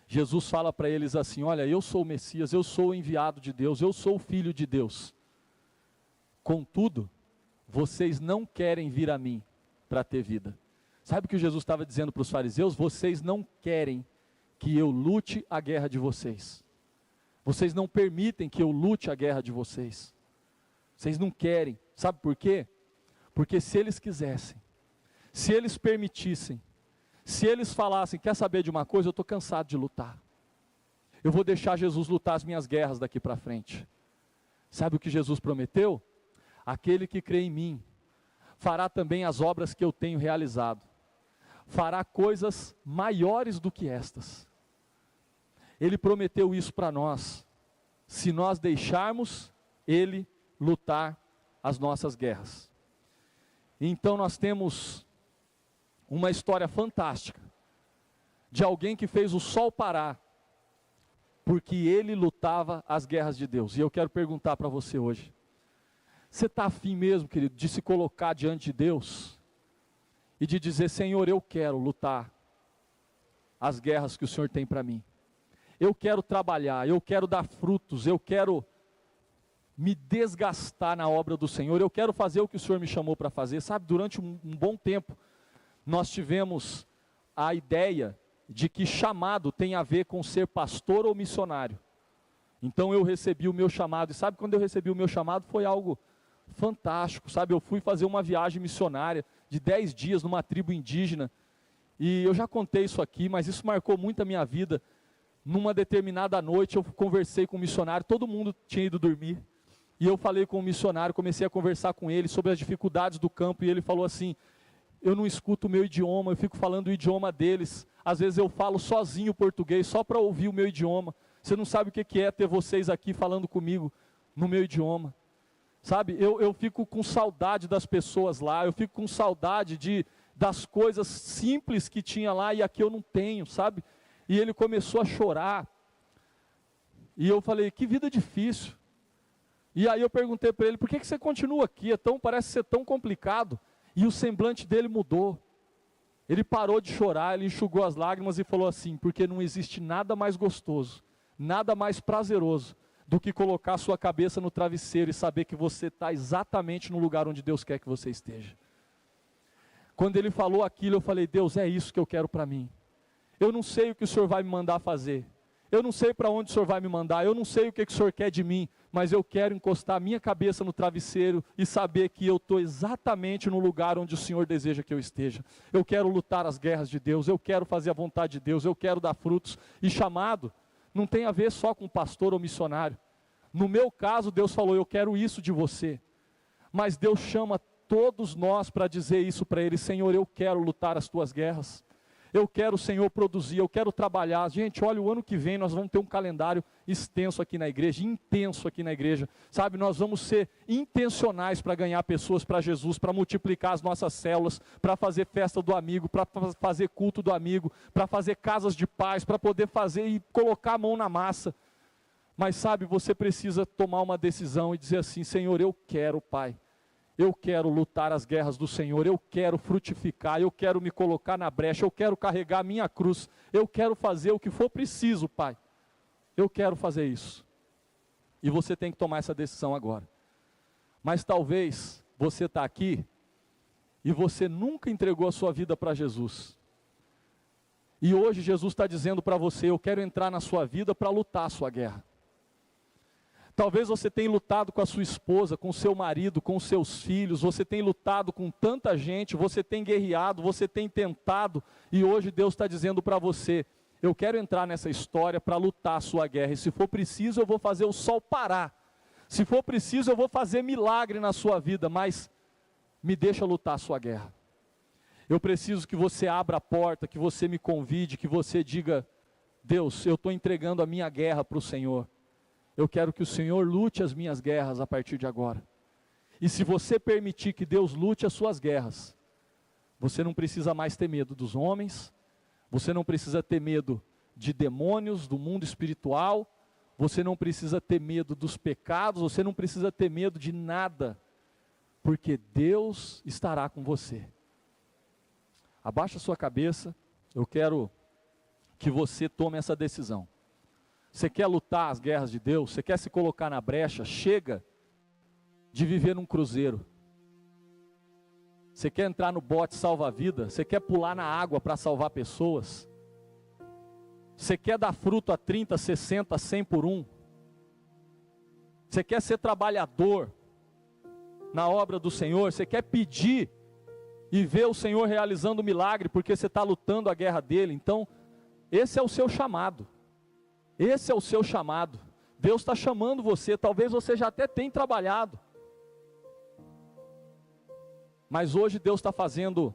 Jesus fala para eles assim, olha, eu sou o Messias, eu sou o enviado de Deus, eu sou o Filho de Deus. Contudo, vocês não querem vir a mim para ter vida. Sabe o que Jesus estava dizendo para os fariseus? Vocês não querem que eu lute a guerra de vocês. Vocês não permitem que eu lute a guerra de vocês. Vocês não querem. Sabe por quê? Porque se eles quisessem, se eles permitissem, se eles falassem, quer saber de uma coisa? Eu estou cansado de lutar. Eu vou deixar Jesus lutar as minhas guerras daqui para frente. Sabe o que Jesus prometeu? Aquele que crê em mim, fará também as obras que eu tenho realizado, fará coisas maiores do que estas. Ele prometeu isso para nós, se nós deixarmos Ele lutar as nossas guerras. Então nós temos uma história fantástica, de alguém que fez o sol parar, porque ele lutava as guerras de Deus. E eu quero perguntar para você hoje, você está afim mesmo, querido, de se colocar diante de Deus e de dizer, Senhor, eu quero lutar as guerras que o Senhor tem para mim. Eu quero trabalhar, eu quero dar frutos, eu quero me desgastar na obra do Senhor, eu quero fazer o que o Senhor me chamou para fazer. Sabe, durante um bom tempo, nós tivemos a ideia de que chamado tem a ver com ser pastor ou missionário. Então eu recebi o meu chamado, e sabe quando eu recebi o meu chamado? Foi algo fantástico, sabe? Eu fui fazer uma viagem missionária de 10 dias numa tribo indígena, e eu já contei isso aqui, mas isso marcou muito a minha vida. Numa determinada noite eu conversei com um missionário, todo mundo tinha ido dormir, e eu falei com o missionário, comecei a conversar com ele sobre as dificuldades do campo, e ele falou assim: eu não escuto o meu idioma, eu fico falando o idioma deles, às vezes eu falo sozinho português, só para ouvir o meu idioma, você não sabe o que é ter vocês aqui falando comigo no meu idioma, sabe, eu fico com saudade das pessoas lá, eu fico com saudade das coisas simples que tinha lá, e aqui eu não tenho, sabe, e ele começou a chorar, e eu falei: que vida difícil. E aí eu perguntei para ele: por que você continua aqui? Parece ser tão complicado. E o semblante dele mudou. Ele parou de chorar, ele enxugou as lágrimas e falou assim: porque não existe nada mais gostoso, nada mais prazeroso do que colocar a sua cabeça no travesseiro e saber que você está exatamente no lugar onde Deus quer que você esteja. Quando ele falou aquilo, eu falei: Deus, é isso que eu quero para mim. Eu não sei o que o Senhor vai me mandar fazer, eu não sei para onde o Senhor vai me mandar, eu não sei o que o Senhor quer de mim, mas eu quero encostar a minha cabeça no travesseiro e saber que eu estou exatamente no lugar onde o Senhor deseja que eu esteja. Eu quero lutar as guerras de Deus, eu quero fazer a vontade de Deus, eu quero dar frutos. E chamado não tem a ver só com pastor ou missionário. No meu caso, Deus falou: eu quero isso de você. Mas Deus chama todos nós para dizer isso para Ele: Senhor, eu quero lutar as tuas guerras. Eu quero, Senhor, produzir, eu quero trabalhar. Gente, olha, o ano que vem nós vamos ter um calendário extenso aqui na igreja, intenso aqui na igreja, sabe, nós vamos ser intencionais para ganhar pessoas para Jesus, para multiplicar as nossas células, para fazer festa do amigo, para fazer culto do amigo, para fazer casas de paz, para poder fazer e colocar a mão na massa. Mas sabe, você precisa tomar uma decisão e dizer assim: Senhor, eu quero, Pai. Eu quero lutar as guerras do Senhor, eu quero frutificar, eu quero me colocar na brecha, eu quero carregar a minha cruz, eu quero fazer o que for preciso, Pai. Eu quero fazer isso. E você tem que tomar essa decisão agora. Mas talvez você está aqui e você nunca entregou a sua vida para Jesus. E hoje Jesus está dizendo para você: eu quero entrar na sua vida para lutar a sua guerra. Talvez você tenha lutado com a sua esposa, com o seu marido, com os seus filhos, você tem lutado com tanta gente, você tem guerreado, você tem tentado, e hoje Deus está dizendo para você: eu quero entrar nessa história para lutar a sua guerra, e se for preciso eu vou fazer o sol parar, se for preciso eu vou fazer milagre na sua vida, mas me deixa lutar a sua guerra. Eu preciso que você abra a porta, que você me convide, que você diga: Deus, eu estou entregando a minha guerra para o Senhor. Eu quero que o Senhor lute as minhas guerras a partir de agora. E se você permitir que Deus lute as suas guerras, você não precisa mais ter medo dos homens, você não precisa ter medo de demônios, do mundo espiritual, você não precisa ter medo dos pecados, você não precisa ter medo de nada, porque Deus estará com você. Abaixa a sua cabeça, eu quero que você tome essa decisão. Você quer lutar as guerras de Deus? Você quer se colocar na brecha? Chega de viver num cruzeiro. Você quer entrar no bote salva-vida? Você quer pular na água para salvar pessoas? Você quer dar fruto a 30, 60, 100 por um? Você quer ser trabalhador na obra do Senhor? Você quer pedir e ver o Senhor realizando milagre porque você está lutando a guerra dele? Então, esse é o seu chamado. Esse é o seu chamado. Deus está chamando você. Talvez você já até tenha trabalhado, mas hoje Deus está fazendo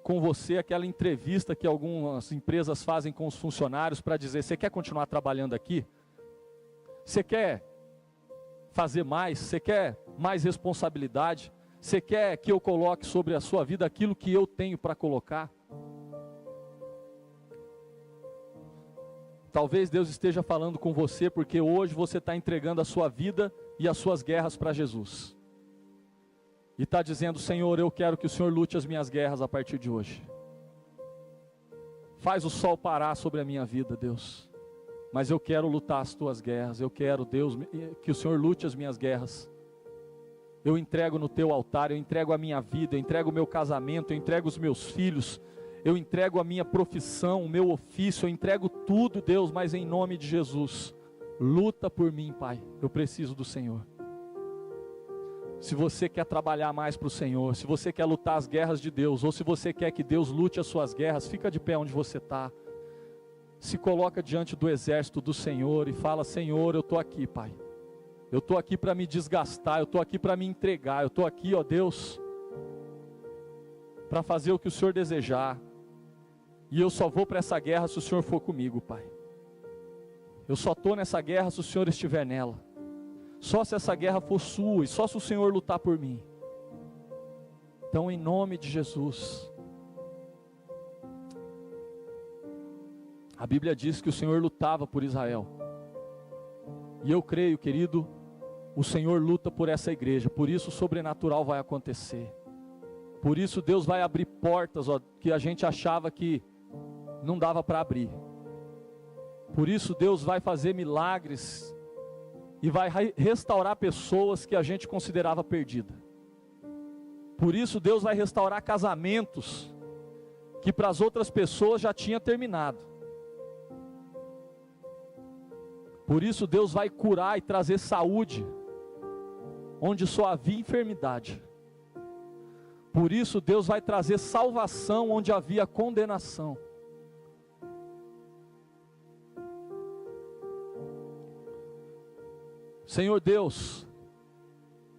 com você aquela entrevista que algumas empresas fazem com os funcionários para dizer: você quer continuar trabalhando aqui? Você quer fazer mais? Você quer mais responsabilidade? Você quer que eu coloque sobre a sua vida aquilo que eu tenho para colocar? Talvez Deus esteja falando com você porque hoje você está entregando a sua vida e as suas guerras para Jesus. E está dizendo: Senhor, eu quero que o Senhor lute as minhas guerras a partir de hoje. Faz o sol parar sobre a minha vida, Deus. Mas eu quero lutar as tuas guerras. Eu quero, Deus, que o Senhor lute as minhas guerras. Eu entrego no teu altar, eu entrego a minha vida, eu entrego o meu casamento, eu entrego os meus filhos, eu entrego a minha profissão, o meu ofício, eu entrego tudo, Deus, mas em nome de Jesus, luta por mim, Pai, eu preciso do Senhor. Se você quer trabalhar mais para o Senhor, se você quer lutar as guerras de Deus, ou se você quer que Deus lute as suas guerras, fica de pé onde você está, se coloca diante do exército do Senhor e fala: Senhor, eu estou aqui, Pai, eu estou aqui para me desgastar, eu estou aqui para me entregar, eu estou aqui, ó Deus, para fazer o que o Senhor desejar, e eu só vou para essa guerra se o Senhor for comigo, Pai. Eu só estou nessa guerra se o Senhor estiver nela. Só se essa guerra for sua, e só se o Senhor lutar por mim. Então, em nome de Jesus, a Bíblia diz que o Senhor lutava por Israel, e eu creio, querido, o Senhor luta por essa igreja, por isso o sobrenatural vai acontecer, por isso Deus vai abrir portas, ó, que a gente achava que não dava para abrir, por isso Deus vai fazer milagres, e vai restaurar pessoas que a gente considerava perdida. Por isso Deus vai restaurar casamentos que para as outras pessoas já tinha terminado. Por isso Deus vai curar e trazer saúde onde só havia enfermidade. Por isso Deus vai trazer salvação onde havia condenação. Senhor Deus,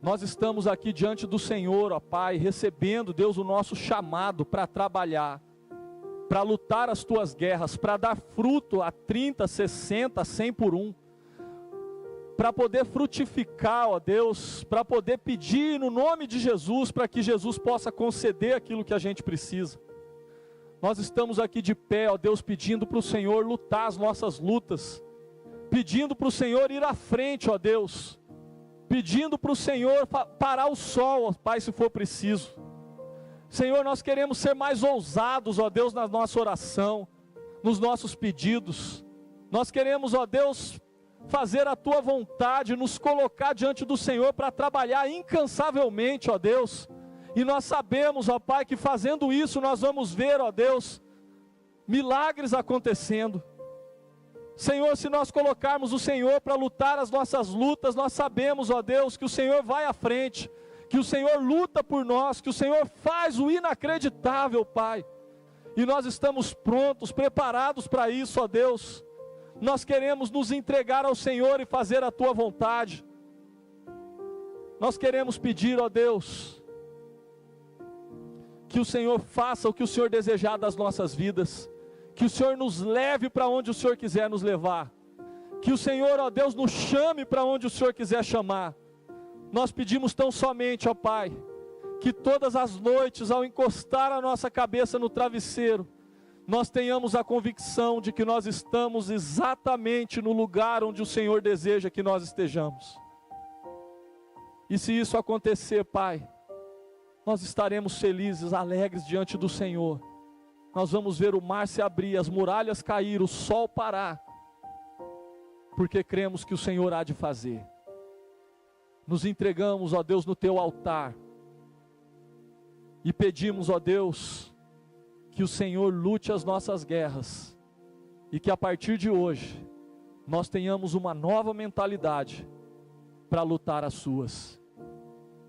nós estamos aqui diante do Senhor, ó Pai, recebendo, Deus, o nosso chamado para trabalhar, para lutar as tuas guerras, para dar fruto a 30, 60, 100 por um, para poder frutificar, ó Deus, para poder pedir no nome de Jesus, para que Jesus possa conceder aquilo que a gente precisa. Nós estamos aqui de pé, ó Deus, pedindo para o Senhor lutar as nossas lutas, pedindo para o Senhor ir à frente, ó Deus, pedindo para o Senhor parar o sol, ó Pai, se for preciso. Senhor, nós queremos ser mais ousados, ó Deus, na nossa oração, nos nossos pedidos. Nós queremos, ó Deus, fazer a Tua vontade, nos colocar diante do Senhor para trabalhar incansavelmente, ó Deus. E nós sabemos, ó Pai, que fazendo isso nós vamos ver, ó Deus, milagres acontecendo. Senhor, se nós colocarmos o Senhor para lutar as nossas lutas, nós sabemos, ó Deus, que o Senhor vai à frente, que o Senhor luta por nós, que o Senhor faz o inacreditável, Pai. E nós estamos prontos, preparados para isso, ó Deus. Nós queremos nos entregar ao Senhor e fazer a Tua vontade. Nós queremos pedir, ó Deus, que o Senhor faça o que o Senhor desejar das nossas vidas. Que o Senhor nos leve para onde o Senhor quiser nos levar. Que o Senhor, ó Deus, nos chame para onde o Senhor quiser chamar. Nós pedimos tão somente, ó Pai, que todas as noites, ao encostar a nossa cabeça no travesseiro, nós tenhamos a convicção de que nós estamos exatamente no lugar onde o Senhor deseja que nós estejamos. E se isso acontecer, Pai, nós estaremos felizes, alegres diante do Senhor. Nós vamos ver o mar se abrir, as muralhas cair, o sol parar, porque cremos que o Senhor há de fazer. Nos entregamos, ó Deus, no Teu altar, e pedimos, ó Deus, que o Senhor lute as nossas guerras, e que a partir de hoje, nós tenhamos uma nova mentalidade, para lutar as suas,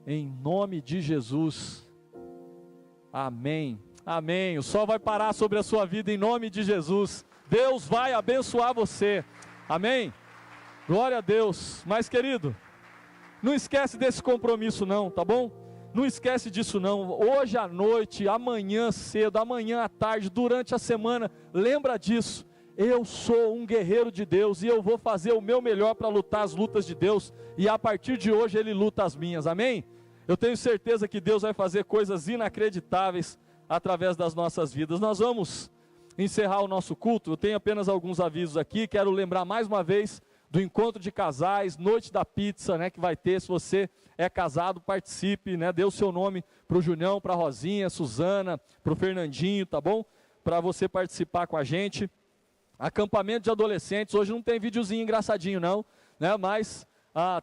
em nome de Jesus, amém. Amém, o sol vai parar sobre a sua vida em nome de Jesus. Deus vai abençoar você, amém? Glória a Deus. Mas querido, não esquece desse compromisso não, tá bom? Não esquece disso não. Hoje à noite, amanhã cedo, amanhã à tarde, durante a semana, lembra disso. Eu sou um guerreiro de Deus e eu vou fazer o meu melhor para lutar as lutas de Deus, e a partir de hoje Ele luta as minhas, amém? Eu tenho certeza que Deus vai fazer coisas inacreditáveis através das nossas vidas. Nós vamos encerrar o nosso culto. Eu tenho apenas alguns avisos aqui. Quero lembrar mais uma vez do encontro de casais, noite da pizza, né, que vai ter. Se você é casado, participe, né, dê o seu nome para o Julião, para a Rosinha, Suzana, para o Fernandinho, tá bom? Para você participar com a gente. Acampamento de adolescentes, hoje não tem videozinho engraçadinho não, né, mas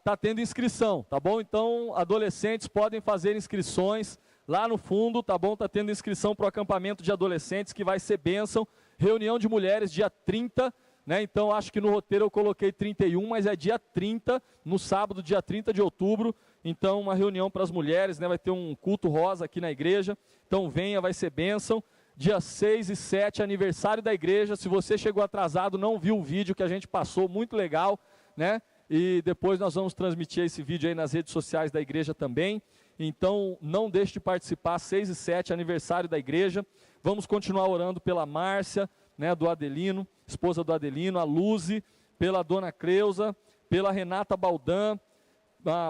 tá tendo inscrição, tá bom? Então adolescentes podem fazer inscrições lá no fundo, tá bom? Tá tendo inscrição para o acampamento de adolescentes, que vai ser bênção. Reunião de mulheres dia 30, né? Então acho que no roteiro eu coloquei 31, mas é dia 30, no sábado, dia 30 de outubro. Então uma reunião para as mulheres, né? Vai ter um culto rosa aqui na igreja. Então venha, vai ser bênção. Dia 6 e 7, aniversário da igreja. Se você chegou atrasado, não viu o vídeo que a gente passou, muito legal, né? E depois nós vamos transmitir esse vídeo aí nas redes sociais da igreja também. Então não deixe de participar, 6 e 7, aniversário da igreja. Vamos continuar orando pela Márcia, né, do Adelino, esposa do Adelino, a Luzi, pela dona Creuza, pela Renata Baldan.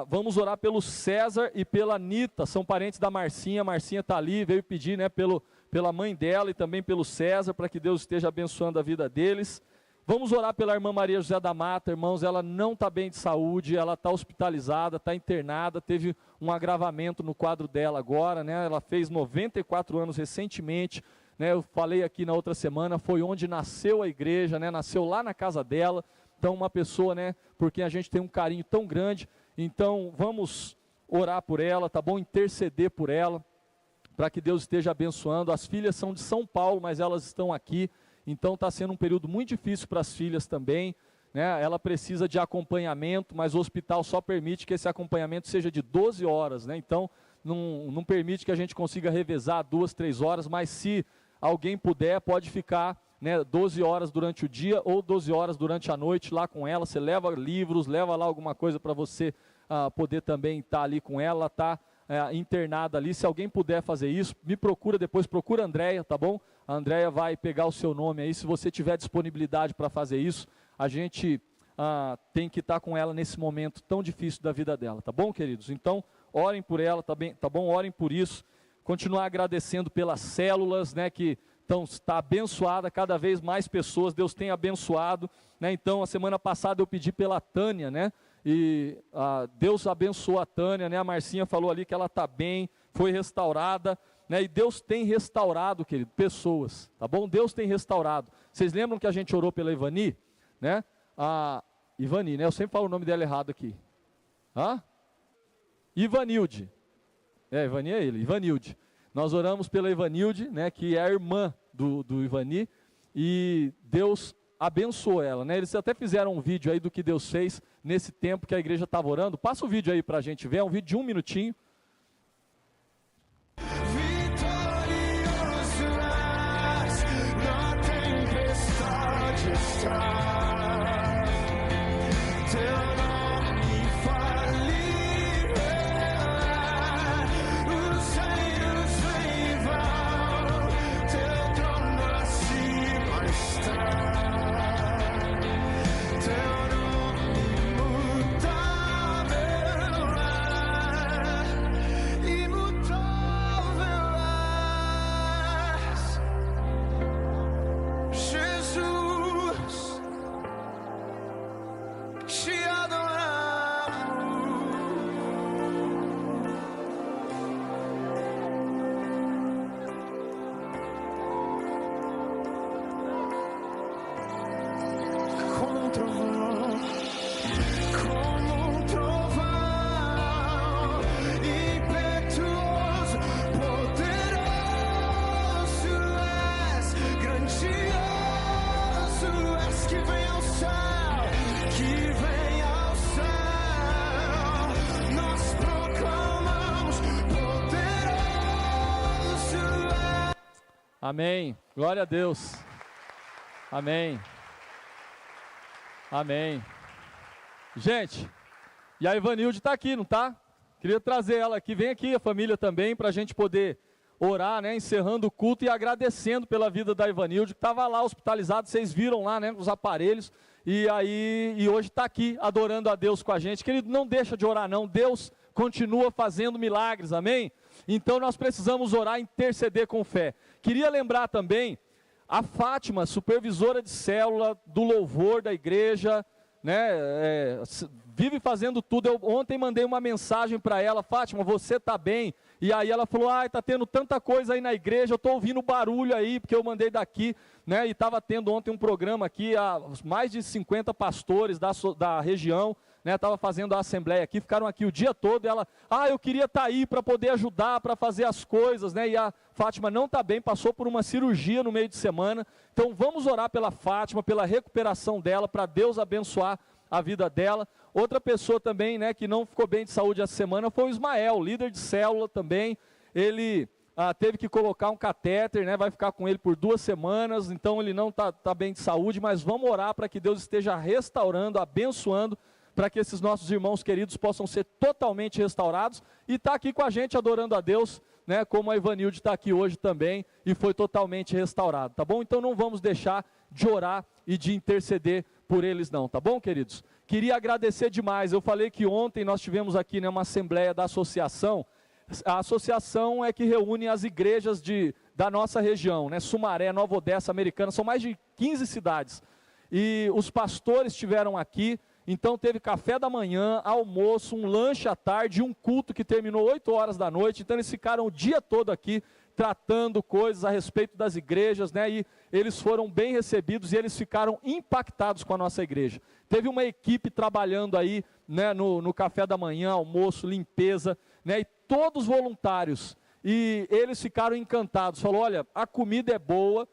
Vamos orar pelo César e pela Anitta, são parentes da Marcinha. A Marcinha está ali, veio pedir, né, pela mãe dela e também pelo César, para que Deus esteja abençoando a vida deles. Vamos orar pela irmã Maria José da Mata, irmãos, ela não está bem de saúde, ela está hospitalizada, está internada, teve um agravamento no quadro dela agora, né? Ela fez 94 anos recentemente, né? Eu falei aqui na outra semana, foi onde nasceu a igreja, né? Nasceu lá na casa dela, então uma pessoa, né, por quem a gente tem um carinho tão grande. Então vamos orar por ela, tá bom? Interceder por ela, para que Deus esteja abençoando. As filhas são de São Paulo, mas elas estão aqui, então está sendo um período muito difícil para as filhas também, né? Ela precisa de acompanhamento, mas o hospital só permite que esse acompanhamento seja de 12 horas, né? Então não permite que a gente consiga revezar 2, 3 horas, mas se alguém puder, pode ficar, né, 12 horas durante o dia ou 12 horas durante a noite lá com ela. Você leva livros, leva lá alguma coisa para você poder também estar ali com ela, está internada ali. Se alguém puder fazer isso, me procura depois, procura a Andréia, tá bom? A Andréia vai pegar o seu nome aí, se você tiver disponibilidade para fazer isso, a gente tem que estar com ela nesse momento tão difícil da vida dela, tá bom, queridos? Então, orem por ela, tá bom? Orem por isso, continuar agradecendo pelas células, né, que está abençoada, cada vez mais pessoas, Deus tem abençoado, né? Então, a semana passada eu pedi pela Tânia, né? E Deus abençoou a Tânia, né? A Marcinha falou ali que ela está bem, foi restaurada, né? E Deus tem restaurado, querido, pessoas, tá bom? Deus tem restaurado. Vocês lembram que a gente orou pela Ivani, né? A Ivani, né? Eu sempre falo o nome dela errado aqui. Ivanilde. Ivani é ele, Ivanilde. Nós oramos pela Ivanilde, né? Que é a irmã do Ivani, e Deus abençoou ela, né? Eles até fizeram um vídeo aí do que Deus fez nesse tempo que a igreja estava orando. Passa o vídeo aí para a gente ver, é um vídeo de 1 minutinho. Amém, glória a Deus, amém, amém. Gente, e a Ivanilde está aqui, não está? Queria trazer ela aqui, vem aqui a família também, para a gente poder orar, né, encerrando o culto e agradecendo pela vida da Ivanilde, que estava lá hospitalizada, vocês viram lá, né, os aparelhos, e hoje está aqui adorando a Deus com a gente. Querido, não deixa de orar não, Deus continua fazendo milagres, amém? Então nós precisamos orar e interceder com fé. Queria lembrar também a Fátima, supervisora de célula do louvor da igreja, né, vive fazendo tudo. Eu ontem mandei uma mensagem para ela: Fátima, você está bem? E aí ela falou: está tendo tanta coisa aí na igreja, eu estou ouvindo barulho aí, porque eu mandei daqui, né, e estava tendo ontem um programa aqui, mais de 50 pastores da região, né, estava fazendo a assembleia aqui, ficaram aqui o dia todo, e ela, eu queria estar aí para poder ajudar, para fazer as coisas, né, e a Fátima não está bem, passou por uma cirurgia no meio de semana, então vamos orar pela Fátima, pela recuperação dela, para Deus abençoar a vida dela. Outra pessoa também, né, que não ficou bem de saúde essa semana foi o Ismael, líder de célula também, ele teve que colocar um catéter, né, vai ficar com ele por 2 semanas, então ele não está bem de saúde, mas vamos orar para que Deus esteja restaurando, abençoando, para que esses nossos irmãos queridos possam ser totalmente restaurados, e está aqui com a gente adorando a Deus, né, como a Ivanilde está aqui hoje também, e foi totalmente restaurado, tá bom? Então não vamos deixar de orar e de interceder por eles não, tá bom, queridos? Queria agradecer demais, eu falei que ontem nós tivemos aqui, né, uma assembleia da associação. A associação é que reúne as igrejas da nossa região, né? Sumaré, Nova Odessa, Americana, são mais de 15 cidades. E os pastores estiveram aqui, então teve café da manhã, almoço, um lanche à tarde, um culto que terminou 8 horas da noite. Então eles ficaram o dia todo aqui, tratando coisas a respeito das igrejas, né? E eles foram bem recebidos e eles ficaram impactados com a nossa igreja. Teve uma equipe trabalhando aí, né, no café da manhã, almoço, limpeza, né, e todos voluntários, e eles ficaram encantados, falou, olha, a comida é boa,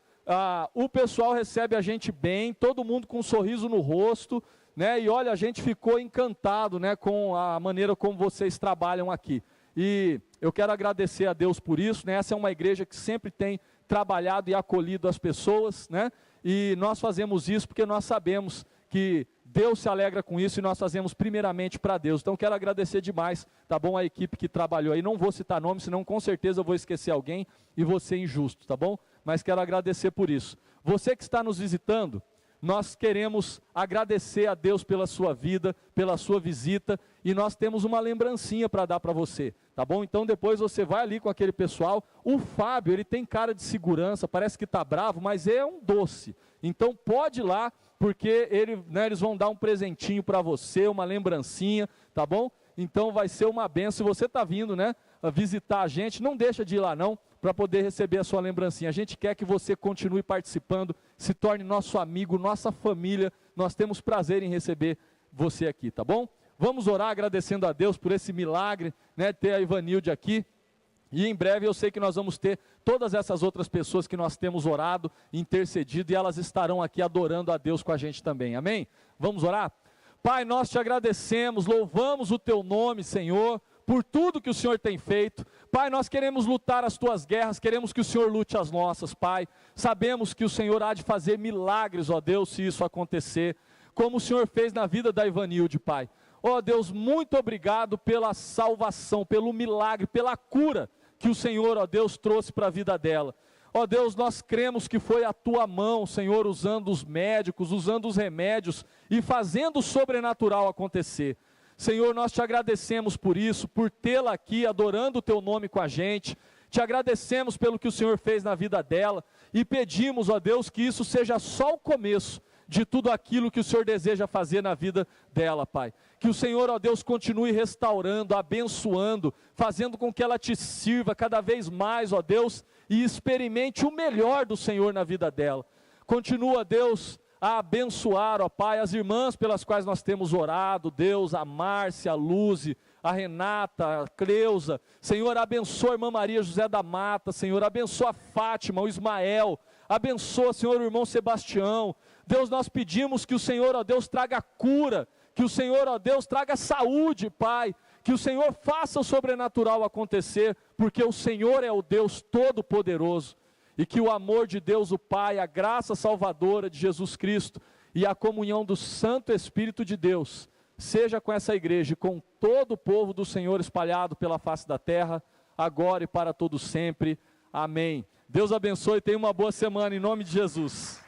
o pessoal recebe a gente bem, todo mundo com um sorriso no rosto, né, e olha, a gente ficou encantado, né, com a maneira como vocês trabalham aqui, e eu quero agradecer a Deus por isso, né, essa é uma igreja que sempre tem trabalhado e acolhido as pessoas, né, e nós fazemos isso porque nós sabemos que Deus se alegra com isso e nós fazemos primeiramente para Deus. Então quero agradecer demais, tá bom, a equipe que trabalhou aí, não vou citar nome, senão com certeza eu vou esquecer alguém e vou ser injusto, tá bom? Mas quero agradecer por isso. Você que está nos visitando, nós queremos agradecer a Deus pela sua vida, pela sua visita, e nós temos uma lembrancinha para dar para você, tá bom? Então depois você vai ali com aquele pessoal, o Fábio, ele tem cara de segurança, parece que está bravo, mas é um doce, então pode ir lá, porque eles vão dar um presentinho para você, uma lembrancinha, tá bom? Então vai ser uma benção, se você está vindo, né, a visitar a gente, não deixa de ir lá não, para poder receber a sua lembrancinha. A gente quer que você continue participando, se torne nosso amigo, nossa família, nós temos prazer em receber você aqui, tá bom? Vamos orar agradecendo a Deus por esse milagre, né, ter a Ivanilde aqui. E em breve eu sei que nós vamos ter todas essas outras pessoas que nós temos orado, intercedido, e elas estarão aqui adorando a Deus com a gente também, amém? Vamos orar? Pai, nós te agradecemos, louvamos o teu nome, Senhor, por tudo que o Senhor tem feito. Pai, nós queremos lutar as tuas guerras, queremos que o Senhor lute as nossas, Pai. Sabemos que o Senhor há de fazer milagres, ó Deus, se isso acontecer, como o Senhor fez na vida da Ivanilde, Pai. Ó Deus, muito obrigado pela salvação, pelo milagre, pela cura que o Senhor, ó Deus, trouxe para a vida dela. Ó Deus, nós cremos que foi a tua mão, Senhor, usando os médicos, usando os remédios e fazendo o sobrenatural acontecer. Senhor, nós te agradecemos por isso, por tê-la aqui adorando o teu nome com a gente. Te agradecemos pelo que o Senhor fez na vida dela e pedimos, ó Deus, que isso seja só o começo de tudo aquilo que o Senhor deseja fazer na vida dela, Pai. Que o Senhor, ó Deus, continue restaurando, abençoando, fazendo com que ela te sirva cada vez mais, ó Deus, e experimente o melhor do Senhor na vida dela. Continua, Deus, a abençoar, ó Pai, as irmãs pelas quais nós temos orado, Deus, a Márcia, a Luze, a Renata, a Cleusa. Senhor, abençoa a irmã Maria José da Mata, Senhor, abençoa a Fátima, o Ismael, abençoa, Senhor, o irmão Sebastião. Deus, nós pedimos que o Senhor, ó Deus, traga cura, que o Senhor, ó Deus, traga saúde, Pai, que o Senhor faça o sobrenatural acontecer, porque o Senhor é o Deus Todo-Poderoso, e que o amor de Deus, o Pai, a graça salvadora de Jesus Cristo, e a comunhão do Santo Espírito de Deus, seja com essa igreja, e com todo o povo do Senhor espalhado pela face da terra, agora e para todo sempre, amém. Deus abençoe e tenha uma boa semana, em nome de Jesus.